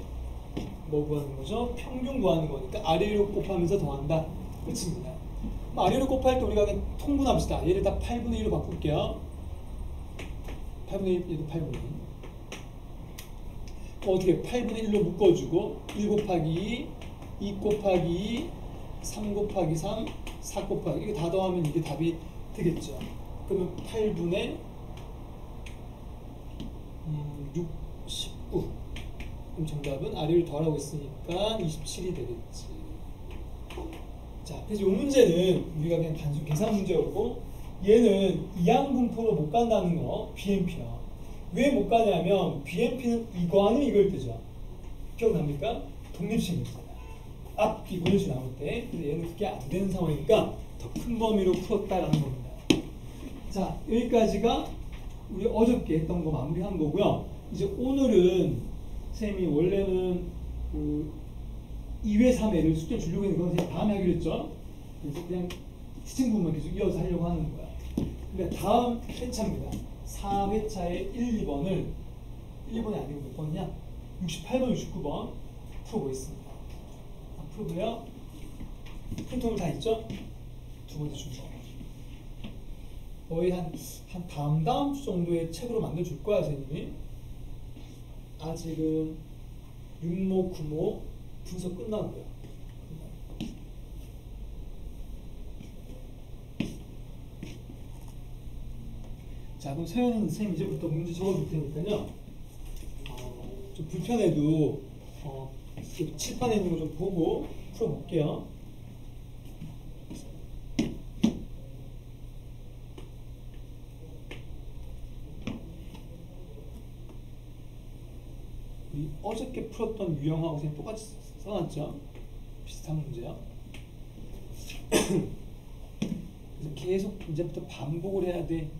뭐 구하는 거죠? 평균 구하는 거니까 아래로 곱하면서 더한다. 끝입니다. 아래로 곱할 때 우리가 그냥 통분합시다. 얘를 다 8분의 1로 바꿀게요. 8분의 1, 얘도 8분의 1. 어떻게 8분의 1로 묶어주고 1 곱하기 2, 2 곱하기 2, 3 곱하기 3, 4 곱하기 이게 다 더하면 이게 답이 되겠죠. 그러면 8분의 6, 19. 그럼 정답은 아래를 더하라고 했으니까 27이 되겠지. 자, 그래서 이 문제는 우리가 그냥 단순 계산 문제였고 얘는 이항분포로 못 간다는 거 BMP야. 왜 못 가냐면 BMP는 이거 아니면 이걸 뜨죠. 기억납니까? 독립식이잖아. 앞 이분수 나올 때. 근데 얘는 그게 안 되는 상황이니까 더 큰 범위로 풀었다라는 겁니다. 자, 여기까지가 우리 어저께 했던 거 마무리한 거고요. 이제 오늘은 쌤이 원래는 그 2회, 3회를 숙제 주려고 했는데 그건 그냥 다음에 하기로 했죠. 그래서 그냥 티칭 부분만 계속 이어서 하려고 하는 거야. 그러니까 다음 회차입니다. 4회차의 1, 2번을 1, 2번이 아니고 몇 번이냐? 68번, 69번 풀어보겠습니다. 풀어보요. 프린터물 다 있죠? 두 번째 준거. 거의 한 다음 주 정도의 책으로 만들어줄 거야, 선생님이. 아직은 6모, 9모 분석 끝나고요. 자, 그럼 서현 선생님 이제부터 문제 적어줄 테니까요. 좀 불편해도 칠판에 있는 거 좀 보고 풀어볼게요. 우리 어저께 풀었던 유형하고 선생님 똑같이 써놨죠? 비슷한 문제요. 그래서 계속 이제부터 반복을 해야 돼.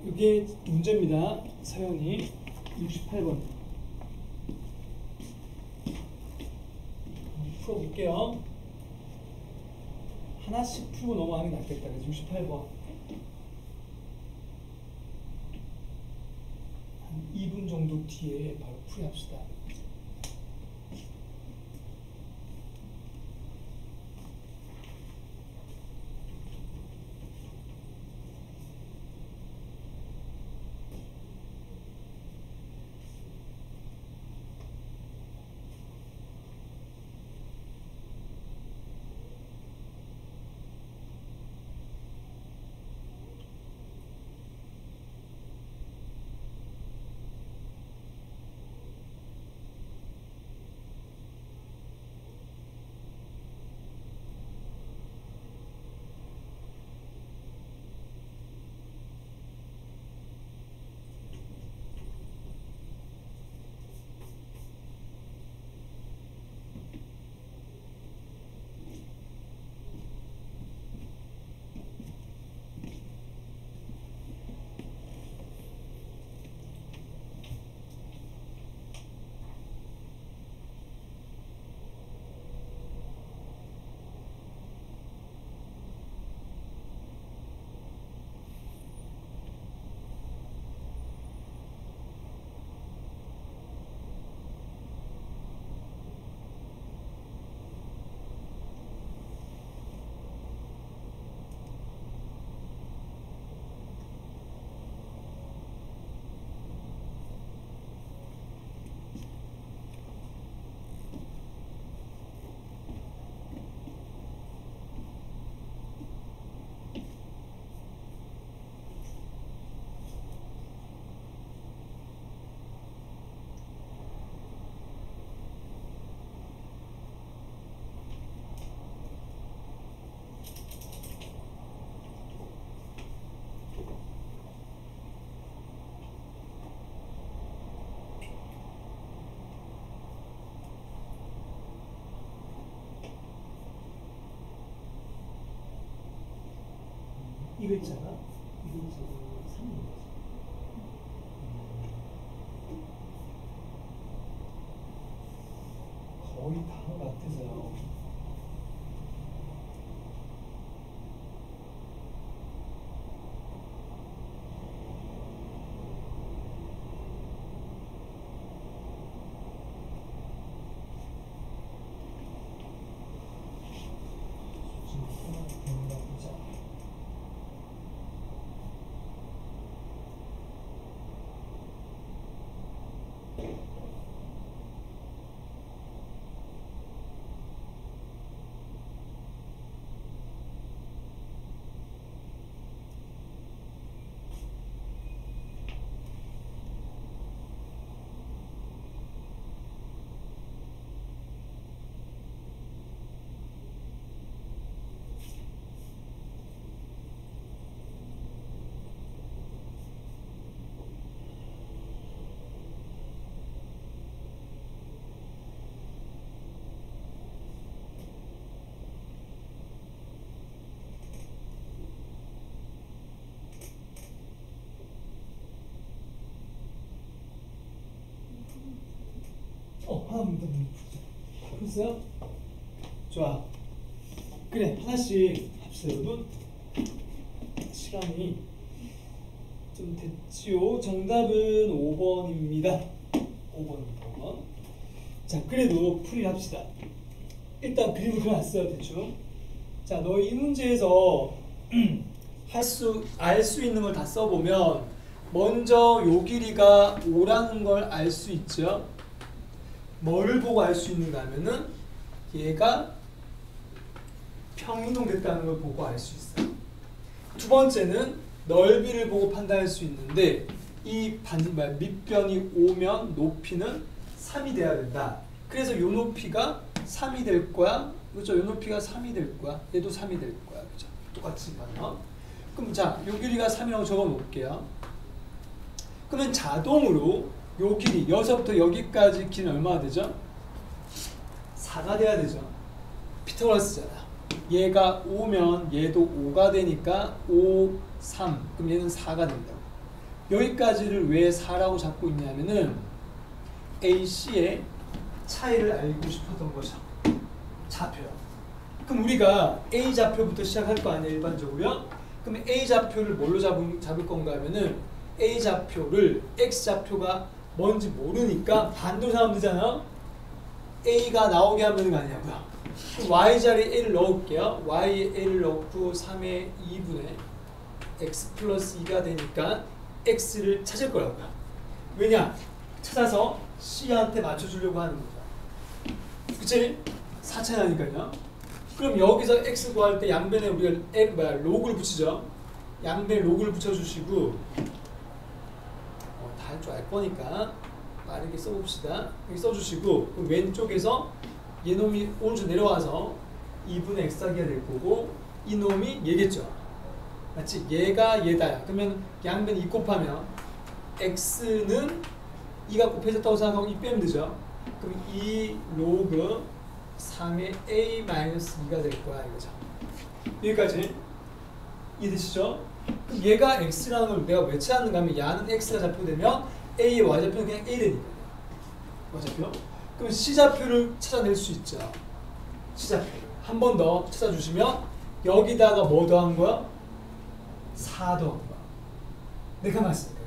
이게 문제입니다. 서연이 68번. 풀어볼게요. 하나씩 풀고 넘어가는 게 낫겠다. 그래서 68번. 한 2분 정도 뒤에 바로 풀이합시다. 이 글자가 3인 거죠. 거의 다 한 것 같아서요. 하나만 더 풀었어요? 좋아. 그래, 하나씩 합시다, 여러분. 시간이 좀 됐지요. 정답은 5번입니다. 5번입니다, 5번. 자, 그래도 풀이 합시다. 일단 그림을 그려놨어요, 대충. 자, 너 이 문제에서 알 수 있는 걸 다 써보면 먼저 요 길이가 5라는 걸 알 수 있죠. 뭘 보고 알 수 있는가 하면은 얘가 평이동됐다는 걸 보고 알 수 있어요. 두 번째는 넓이를 보고 판단할 수 있는데 이 밑변이 5면 높이는 3이 돼야 된다. 그래서 요 높이가 3이 될 거야. 그죠? 요 높이가 3이 될 거야. 얘도 3이 될 거야. 그죠? 똑같이 가면. 그럼 자, 요 길이가 3이라고 적어 놓을게요. 그러면 자동으로 요 길이, 여기서부터 여기까지 길이는 얼마나 되죠? 4가 돼야 되죠. 피타고라스잖아. 얘가 5면 얘도 5가 되니까 5, 3. 그럼 얘는 4가 된다고. 여기까지를 왜 4라고 잡고 있냐면은 AC의 차이를 알고 싶었던 거죠. 좌표요. 그럼 우리가 A 좌표부터 시작할 거 아니에요, 일반적으로요? 그럼 A 좌표를 뭘로 잡을 건가 하면은 A 좌표를 X 좌표가 뭔지 모르니까 반대로 잡으면 되잖아요. A가 나오게 하면 되는 거 아니냐고요. 그럼 Y 자리에 A를 넣을게요. Y에 A를 넣고 3의 2분의 X 플러스 2가 되니까 X를 찾을 거라고요. 왜냐? 찾아서 C한테 맞춰주려고 하는 거죠. 그치? 4차이 나니까요. 그럼 여기서 X 구할 때 양변에 우리가 로그를 붙이죠. 양변에 로그를 붙여주시고 다 할 줄 알 거니까 빠르게 써봅시다. 여기 써주시고 그럼 왼쪽에서 얘놈이 오른쪽 내려와서 2분의 X 하기가 될 거고 이 놈이 얘겠죠. 맞지? 얘가 얘다야. 그러면 양변 2 곱하면 X는 2가 곱해졌다고 생각하고 2 빼면 되죠. 그럼 2 로그 3의 A-2가 될 거야 이거죠. 여기까지 이해되시죠? 그럼 얘가 X라는 걸 내가 왜 찾았는가 하면 야는 X가 좌표되면 A의 Y좌표는 그냥 A 되니까 Y좌표. 그럼 C좌표를 찾아낼 수 있죠. C좌표를 한 번 더 찾아주시면 여기다가 뭐 더한 거야? 4 더한 거야. 내가 말씀드려요.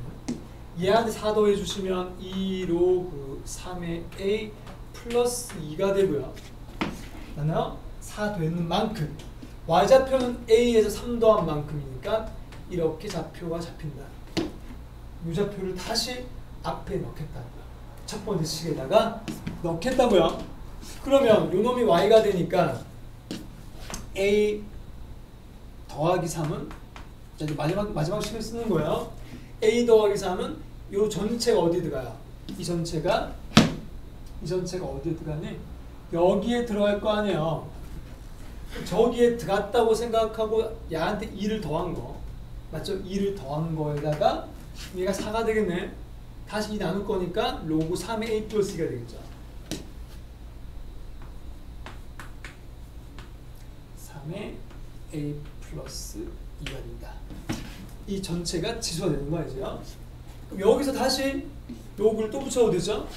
얘한테 4 더해주시면 2 로그 3의 A 플러스 2가 되고요. 맞나요? 4 되는 만큼 Y좌표는 A에서 3 더한 만큼이니까 이렇게 좌표가 잡힌다. 이 좌표를 다시 앞에 넣겠다고요. 첫 번째 식에다가 넣겠다고요. 그러면 요 놈이 Y가 되니까 A 더하기 3은 자, 이제 마지막 식을 쓰는 거예요. A 더하기 3은 요 전체가 어디에 들어가요? 이 전체가 어디에 들어가니? 여기에 들어갈 거 아니에요. 저기에 들어갔다고 생각하고 얘한테 2를 더한 거 맞죠? 2를 더한 거에다가 얘가 4가 되겠네. 다시 2 나눌 거니까 로그 3의 A 플러스 2가 되겠죠. 3의 A 플러스 2가 된다. 이 전체가 지수가 되는 거 알죠? 그럼 여기서 다시 로그를 또 붙여도 되죠?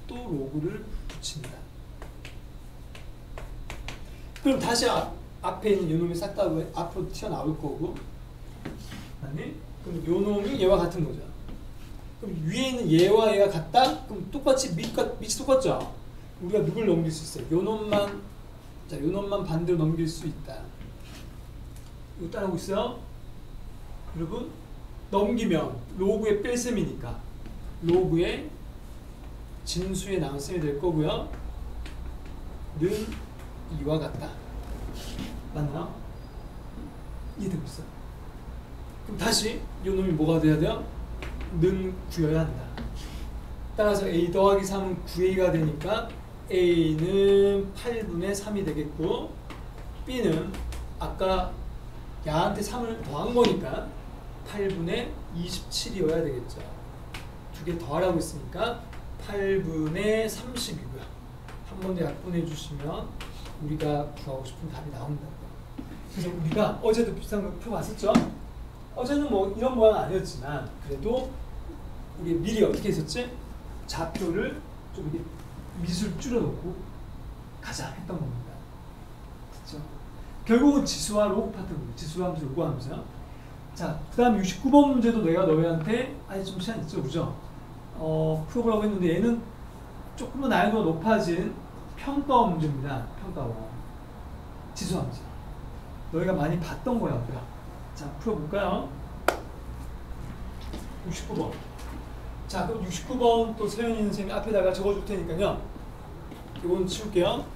또 로그를 붙인다. 그럼 다시 앞에 있는 요 놈이 싹 다 앞으로 튀어나올 거고 아니? 그럼 요 놈이 얘와 같은 거죠. 그럼 위에 있는 얘와 얘가 같다? 그럼 똑같이 밑이 똑같죠? 우리가 누굴 넘길 수 있어요? 요 놈만 반대로 넘길 수 있다. 이거 따라하고 있어요? 여러분 넘기면 로그의 뺄셈이니까 로그의 진수의 나눗셈이 될 거고요. 는 이와 같다. 맞나? 이해되고 있어? 그럼 다시 이 놈이 뭐가 돼야 돼요? 는 구여야 한다. 따라서 A 더하기 3은 9A가 되니까 A는 8분의 3이 되겠고 B는 아까 야한테 3을 더한 거니까 8분의 27이어야 되겠죠. 두 개 더하라고 했으니까 8분의 30이고요. 한 번 더 약분해 주시면 우리가 구하고 싶은 답이 나온다고요. 그래서 우리가 어제도 비슷한 거 펴봤었죠? 어제는 뭐 이런 모양은 아니었지만 그래도 우리 미리 어떻게 했었지? 좌표를 좀 이렇게 밑을 줄여놓고 가자 했던 겁니다. 그렇죠? 결국은 지수와 로그 파트입니다. 지수하면서 로그 하면서요. 자, 그 다음 69번 문제도 내가 너희한테 아직 좀 시간 있죠, 그죠? 풀어보라고 했는데 얘는 조금 더 난이도가 높아진 평가원 문제입니다. 평가원. 지수하면서. 너희가 많이 봤던 거라고요. 자, 풀어볼까요? 69번. 자, 그럼 69번 또 서현이 선생님이 앞에다가 적어줄 테니까요. 이건 치울게요.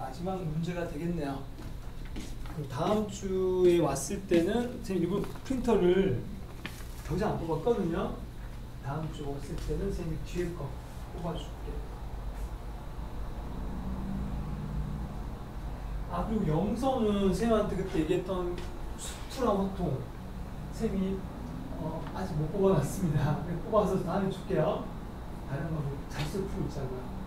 마지막 문제가 되겠네요. 그럼 다음 주에 왔을 때는 선생님 일부 프린터를 경장 안 뽑았거든요. 다음 주 왔을 때는 선생님 뒤에 거 뽑아줄게. 아 그리고 영서는 선생님한테 그때 얘기했던 수투랑 호통 선생님이 아직 못 뽑아놨습니다. 뽑아서 다음에 줄게요. 다른 거잘 쓰고 있자고요.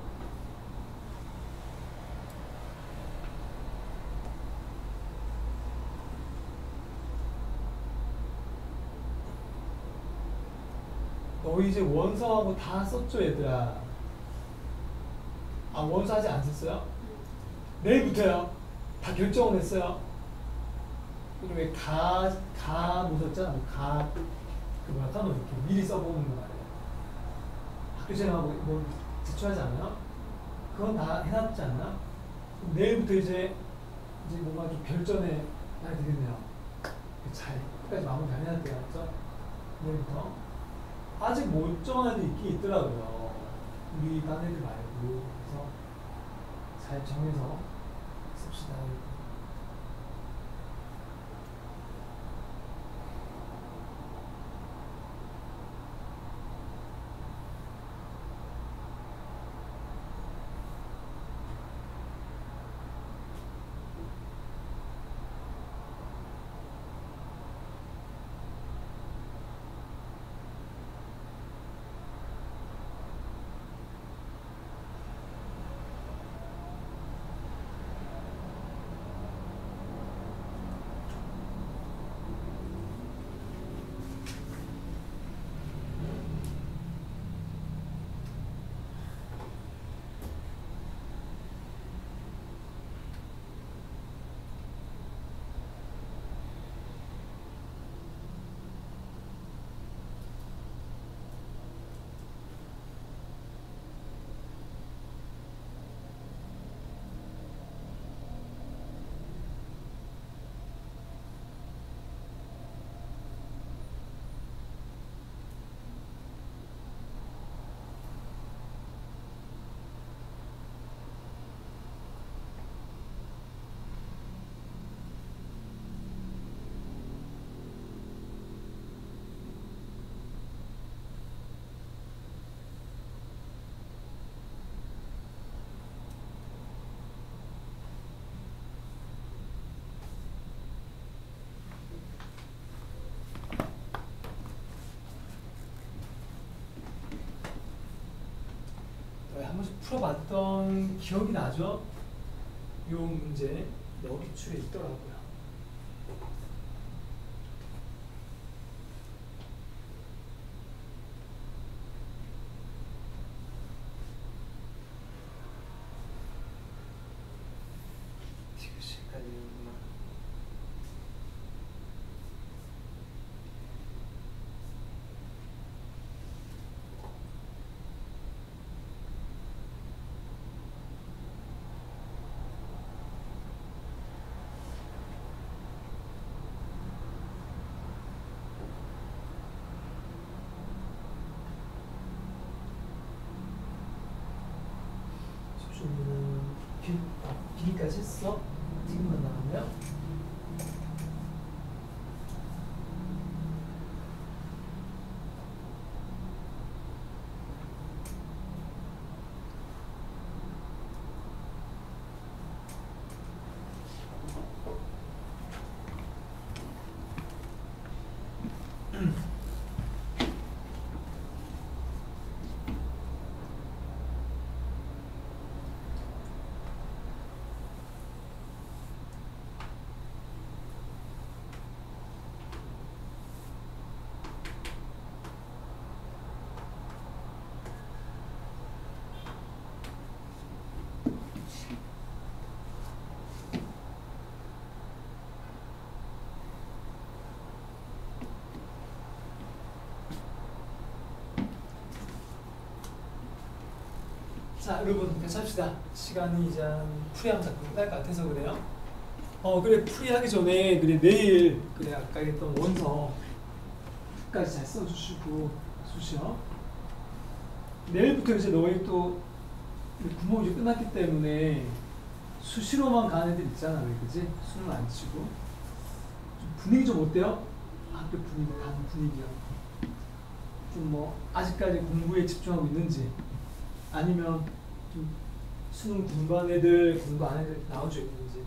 너 이제 원서하고 다 썼죠 얘들아? 아 원서 아직 안 썼어요? 내일부터요. 다 결정은 했어요. 그리고 왜 못 썼잖아. 그 뭐랄까 너 이렇게 미리 써보는 거 말이야. 학교 생활하고 뭐 제출하지 않아요? 그건 다 해놨지 않나? 내일부터 이제 뭔가 좀 결전에 날이 되겠네요. 잘 끝까지 마무리 잘 해야 돼요. 알았죠? 내일부터. 아직 못 정한 애들 있긴 있더라고요. 우리 딴 애들 말고. 그래서 잘 정해서 씁시다. 한 번씩 풀어봤던 기억이 나죠? 요 문제 너 기출에 있더라고요. 헷갈리는구나. 수준은 길이까지 했어? 지금만 나오면? 자, 여러분 같이 합시다. 시간이 이제 풀이하면 자꾸 끝날 것 같아서 그래요. 그래 풀이하기 전에 그래 내일 그래 아까 했던 원서 끝까지 잘 써주시고 수시요. 내일부터 이제 너희 또 구몬이 끝났기 때문에 수시로만 가는 애들 있잖아, 왜 그지? 수능 안 치고. 좀 분위기 좀 어때요? 학교 분위기, 반 분위기야. 좀 뭐 아직까지 공부에 집중하고 있는지, 아니면 좀 수능 공부한 애들, 공부 안 한 애들 나눠져 있는지.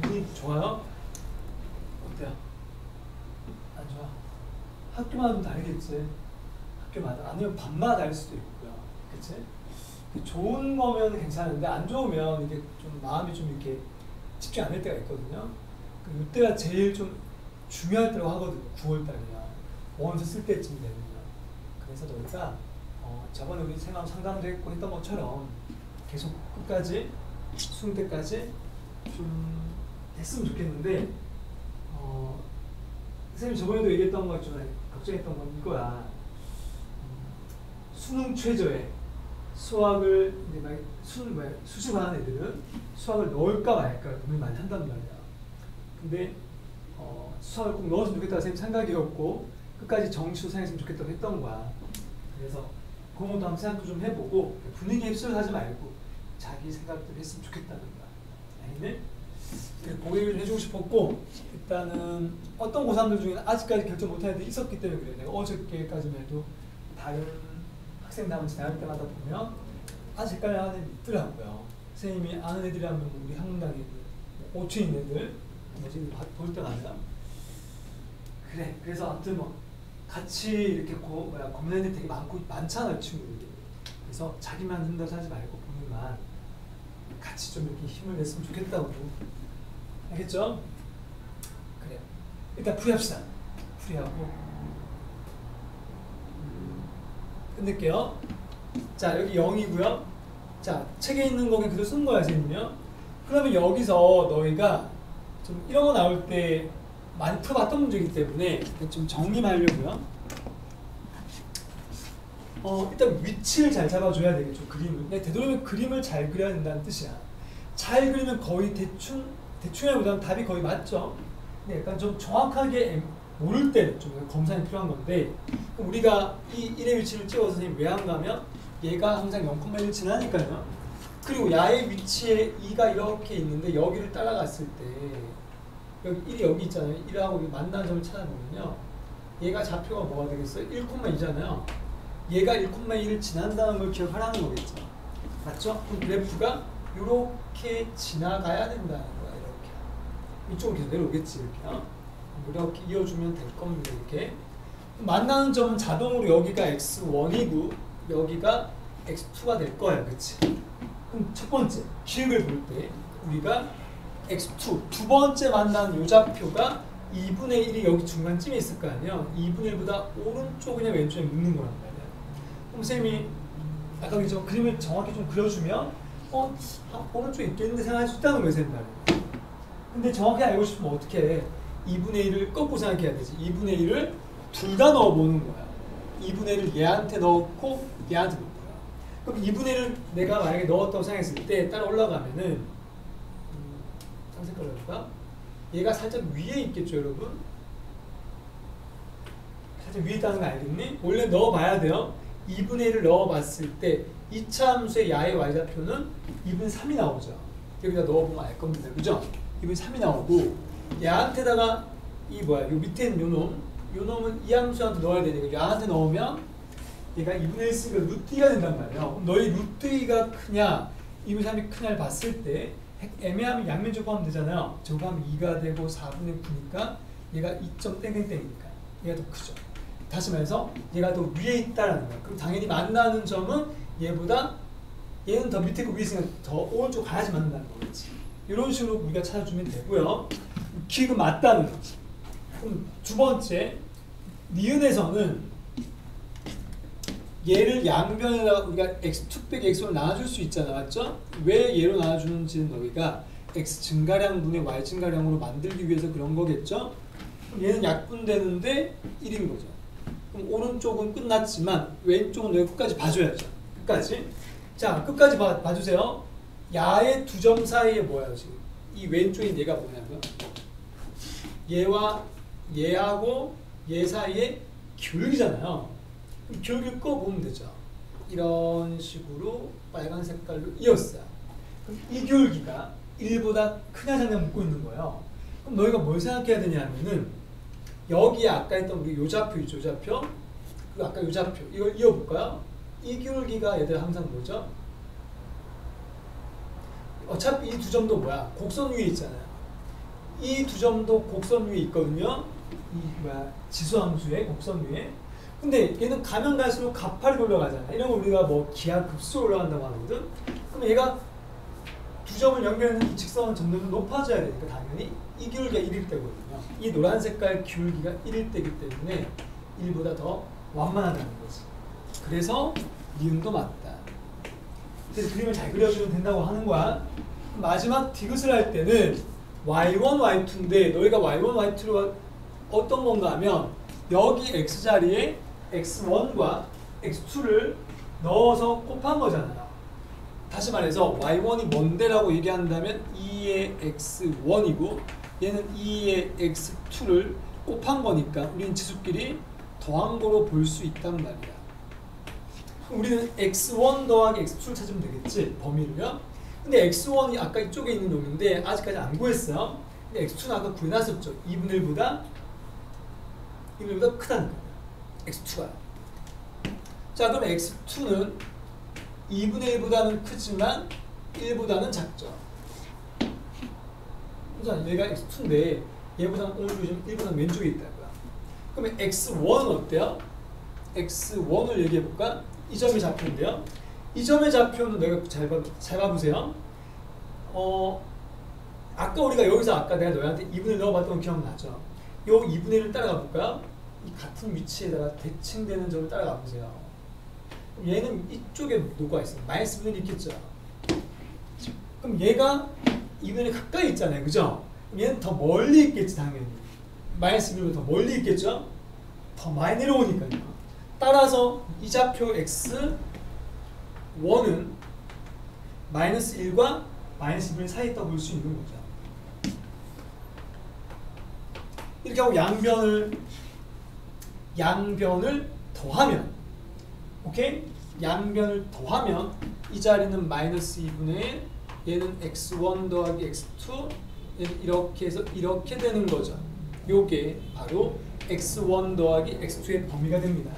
분위기 좋아요? 어때요? 안 좋아? 학교마다 좀 다르겠지. 학교마다. 아니면 반마다 다를 수도 있고요. 그치? 좋은 거면 괜찮은데 안 좋으면 이게 좀 마음이 좀 이렇게 집중 안 될 때가 있거든요. 이때가 제일 좀 중요할 때라고 하거든요. 9월 달이야. 원서 쓸 때쯤 되면요. 그래서 너희가 저번에 우리 상담도 했고 했던 것처럼 계속 끝까지 수능 때까지 좀 했으면 좋겠는데 선생님이 저번에도 얘기했던 것 중에 걱정했던 건 이거야. 수능 최저에 수학을 이제 막 수시반하는 애들은 수학을 넣을까 말까 고민 많이 한단 말이야. 근데 수학을 꼭 넣었으면 좋겠다고 선생님 생각이었고 끝까지 정시로 생각했으면 좋겠다고 했던 거야. 그래서 그런 것도 한번 생각도 좀 해보고 분위기에 휩쓸려하지 말고 자기 생각대로 했으면 좋겠다는 거야. 알겠네? 그 얘기를 해주고 싶었고 일단은 어떤 고3들 중에는 아직까지 결정 못한 애들이 있었기 때문에 그래. 내가 어저께까지만 해도 다른 학생담을 지나갈 때마다 보면 아직 헷갈려하는 애들이 있더라고요. 선생님이 아는 애들이라면 우리 학문당에 5층 있는 애들 뭐지 볼 때마다 그래. 그래서 아무튼 뭐 같이 이렇게 고민하는 애들 되게 많잖아요 친구들이. 그래서 자기만 한다고 하지 말고 본인만 같이 좀 이렇게 힘을 냈으면 좋겠다고. 알겠죠? 그래요. 일단 풀이합시다. 풀이하고 끝낼게요. 자 여기 0이고요. 자 책에 있는 거 그냥 그대로 쓴 거야 선생님이요. 그러면 여기서 너희가 좀 이런 거 나올 때 많이 풀어봤던 문제이기 때문에 좀 정리하려고요. 일단 위치를 잘 잡아줘야 되겠죠. 그림을. 되도록이면 그림을 잘 그려야 된다는 뜻이야. 잘 그리면 거의 대충이라기보다는 답이 거의 맞죠. 근데 약간 좀 정확하게 모를 때는 좀 검사가 필요한 건데 그럼 우리가 이 1의 위치를 찍어서 선생님 왜 안 가면 얘가 항상 0,1 지나니까요. 그리고 야의 위치에 2가 이렇게 있는데 여기를 따라갔을 때 여기 1이 여기 있잖아요. 1하고 만나는 점을 찾아보면요. 얘가 좌표가 뭐가 되겠어요? 1,2잖아요. 얘가 1,2를 지난다는 걸 기억하라는 거겠죠. 맞죠? 그럼 그래프가 이렇게 지나가야 된다는 거야. 이렇게. 이쪽으로 계속 내려오겠지. 이렇게 이어주면 될 겁니다. 이렇게. 만나는 점은 자동으로 여기가 x1이고 여기가 x2가 될 거야. 그치? 그럼 첫 번째, 기억을 볼 때 우리가 x2, 두 번째 만나는 요 좌표가 2분의 1이 여기 중간쯤에 있을 거 아니에요. 2분의 1보다 오른쪽이냐 왼쪽에 묶는 거란 말이야. 그럼 선생님이 아까 그림을 정확히 좀 그려주면 오른쪽에 있겠는데 생각할 수 있다는 거예요. 선생님. 근데 정확히 알고 싶으면 어떻게 해? 2분의 1을 거꾸로 생각해야 되지. 2분의 1을 둘 다 넣어보는 거야. 2분의 1을 얘한테 넣고 얘한테 넣을 거야. 그럼 2분의 1을 내가 만약에 넣었다고 생각했을 때 따라 올라가면은 딴 색깔로 해볼까? 얘가 살짝 위에 있겠죠 여러분? 살짝 위에 있다는 거 알겠니? 원래 넣어봐야 돼요. 2분의 1을 넣어봤을 때 이차함수의 야의 y좌표는 2분의 3이 나오죠. 여기다 넣어보면 알 겁니다. 그죠? 2분의 3이 나오고 얘한테다가 요 밑에 있는 요 놈은 이 함수한테 넣어야 되니까 얘한테 넣으면 얘가 2분의 1 쓰니까 루트 2가 된단 말이에요. 그럼 너희 루트 2가 크냐 2분의 3이 크냐를 봤을 때 애매하면 양면 제곱하면 되잖아요. 제곱하면 2가 되고 4분의 9니까 얘가 2점 땡땡땡이니까 얘가 더 크죠. 다시 말해서 얘가 더 위에 있다라는 거야. 그럼 당연히 만나는 점은 얘보다 얘는 더 밑에 거 위에 있으니까 더 오른쪽 가야지 만난다는 거겠지. 이런 식으로 우리가 찾아주면 되고요. 기억은 맞다는 거지. 그럼 두 번째, 니은에서는 얘를 양변에다가 우리가 x2 빼기 x1을 나눠줄 수 있잖아. 맞죠? 왜 얘로 나눠주는지는 너희가 x 증가량분의 y 증가량으로 만들기 위해서 그런 거겠죠? 얘는 약분되는데 1인 거죠. 그럼 오른쪽은 끝났지만 왼쪽은 너희 끝까지 봐줘야죠. 끝까지. 자, 끝까지 봐주세요. 야의 두 점 사이에 뭐예요 지금? 이 왼쪽인 얘가 뭐냐고요? 얘하고 얘 사이에 기울기잖아요. 그럼 기울기를 꺼보면 되죠. 이런 식으로 빨간 색깔로 이었어요. 그럼 이 기울기가 1보다 크냐 작냐 묻고 있는 거예요. 그럼 너희가 뭘 생각해야 되냐면은 여기에 아까 했던 우리 요 좌표 있죠, 요 좌표. 그리고 아까 요 좌표 이걸 이어볼까요? 이 기울기가 얘들 항상 뭐죠? 어차피 이 두 점도 뭐야? 곡선 위에 있잖아요. 이 두 점도 곡선 위에 있거든요. 이 뭐야? 지수함수의 곡선 위에. 근데 얘는 가면 갈수록 가파르게 올라가잖아. 이런 거 우리가 뭐 기하급수로 올라간다고 하거든. 그럼 얘가 두 점을 연결하는 이 직선은 점점 높아져야 되니까 당연히 이 기울기가 1일 때거든요. 이 노란 색깔 기울기가 1일 때이기 때문에 1보다 더 완만하다는 거지. 그래서 니은도 맞다. 그래서 그림을 잘 그려주면 된다고 하는 거야. 마지막 디귿을 할 때는 y1, y2인데 너희가 y1, y2가 어떤 건가 하면 여기 x자리에 x1과 x2를 넣어서 곱한 거잖아요. 다시 말해서 y1이 뭔데라고 얘기한다면 2의 x1이고 얘는 2의 x2를 곱한 거니까 우리는 지수끼리 더한 거로 볼 수 있단 말이야. 우리는 x1 더하기 x2를 찾으면 되겠지, 범위를요. 근데 x1이 아까 이쪽에 있는 놈인데 아직까지 안 구했어요. 근데 x2는 아까 구해놨었죠. 2분의 1보다 크다는 거예요. x2가. 자, 그럼 x2는 2분의 1보다는 크지만 1보다는 작죠. 그래서 얘가 x2인데 얘보다는 오른쪽이 좀 1보다는 왼쪽에 있다고요. 그러면 x1은 어때요? x1을 얘기해볼까? 이 점의 좌표인데요. 이 점의 좌표는 내가 잘 봐보세요. 아까 우리가 여기서 아까 내가 너희한테 2분의 1 넣어봤던 거 기억나죠? 요 2분의 1을 따라가 볼까요? 이 같은 위치에다가 대칭되는 점을 따라가 보세요. 얘는 이쪽에 녹아 있어요. 마이너스 2분의 1이 있겠죠? 그럼 얘가 2분의 1 가까이 있잖아요. 그죠? 얘는 더 멀리 있겠지, 당연히. 마이너스 1보다 더 멀리 있겠죠? 더 많이 내려오니까요. 따라서 이 좌표 x1은 마이너스 1과 마이너스 1분의 사이에 있다고 볼 수 있는 거죠. 이렇게 하고 양변을 더하면, 오케이? 양변을 더하면 이 자리는 마이너스 2분의 1, 얘는 x1 더하기 x2, 얘는 이렇게 해서 이렇게 되는 거죠. 요게 바로 x1 더하기 x2의 범위가 됩니다.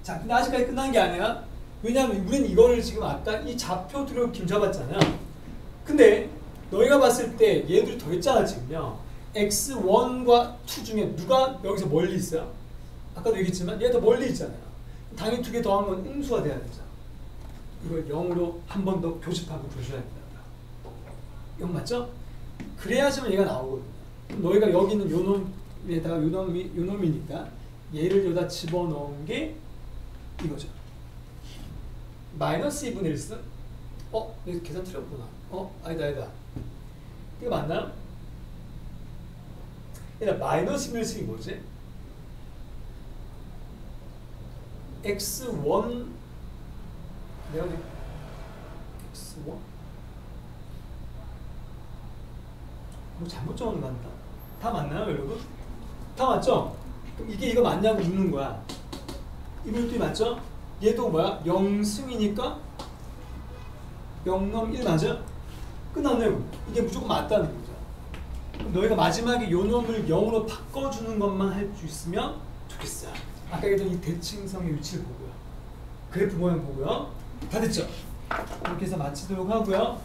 자, 근데 아직까지 끝난 게 아니야. 왜냐하면 우리는 이거를 지금 아까 이 좌표들로 김잡았잖아요. 근데 너희가 봤을 때 얘들이 더했잖아, 지금요. x1과 2 중에 누가 여기서 멀리 있어요? 아까도 얘기했지만 얘가 더 멀리 있잖아요. 당연히 두 개 더한 건 음수가 돼야 되죠. 이걸 0으로 한 번 더 교집하고 줘줘야 된다. 0 맞죠? 그래야지만 얘가 나오거든요. 그럼 너희가 여기 있는 요 놈에다가 요 놈이니까 얘를 여기다 집어넣은 게 이거죠. 마이너스 2분의 1승? 여기 계산 틀렸구나. 아니다. 이거 맞나요? 얘가 마이너스 2분의 1승이 뭐지? x1 내가 어디 x1? 뭐 잘못 적은 것 같다. 다 맞나요, 여러분? 다 맞죠? 그럼 이거 맞냐고 묻는 거야. 이분도 맞죠? 얘도 뭐야? 0승이니까 0 넘 1 맞아? 끝났네요. 이게 무조건 맞다는 거죠. 그럼 너희가 마지막에 요 놈을 0으로 바꿔주는 것만 할 수 있으면 좋겠어요. 아까 얘기했던 이 대칭성의 위치를 보고요. 그래프 모양 보고요. 다 됐죠? 이렇게 해서 마치도록 하고요.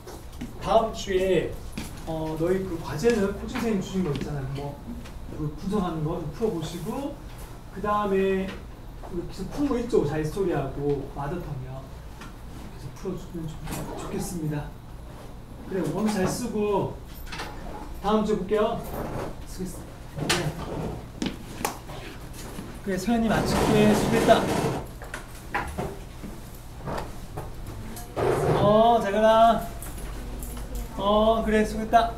다음 주에 너희 그 과제는 코칭 선생님 주신 거 있잖아요. 그 분석하는 거 좀 풀어보시고 그 다음에 계속 푼 거 있죠? 자이스토리하고 마더텀이요. 계속 풀어주면 좋겠습니다. 그래, 원어 잘 쓰고 다음 주에 볼게요. 수고했어. 네. 그래, 서현이 마칠게. 수고했다. 잘 가라. 그래, 수고했다.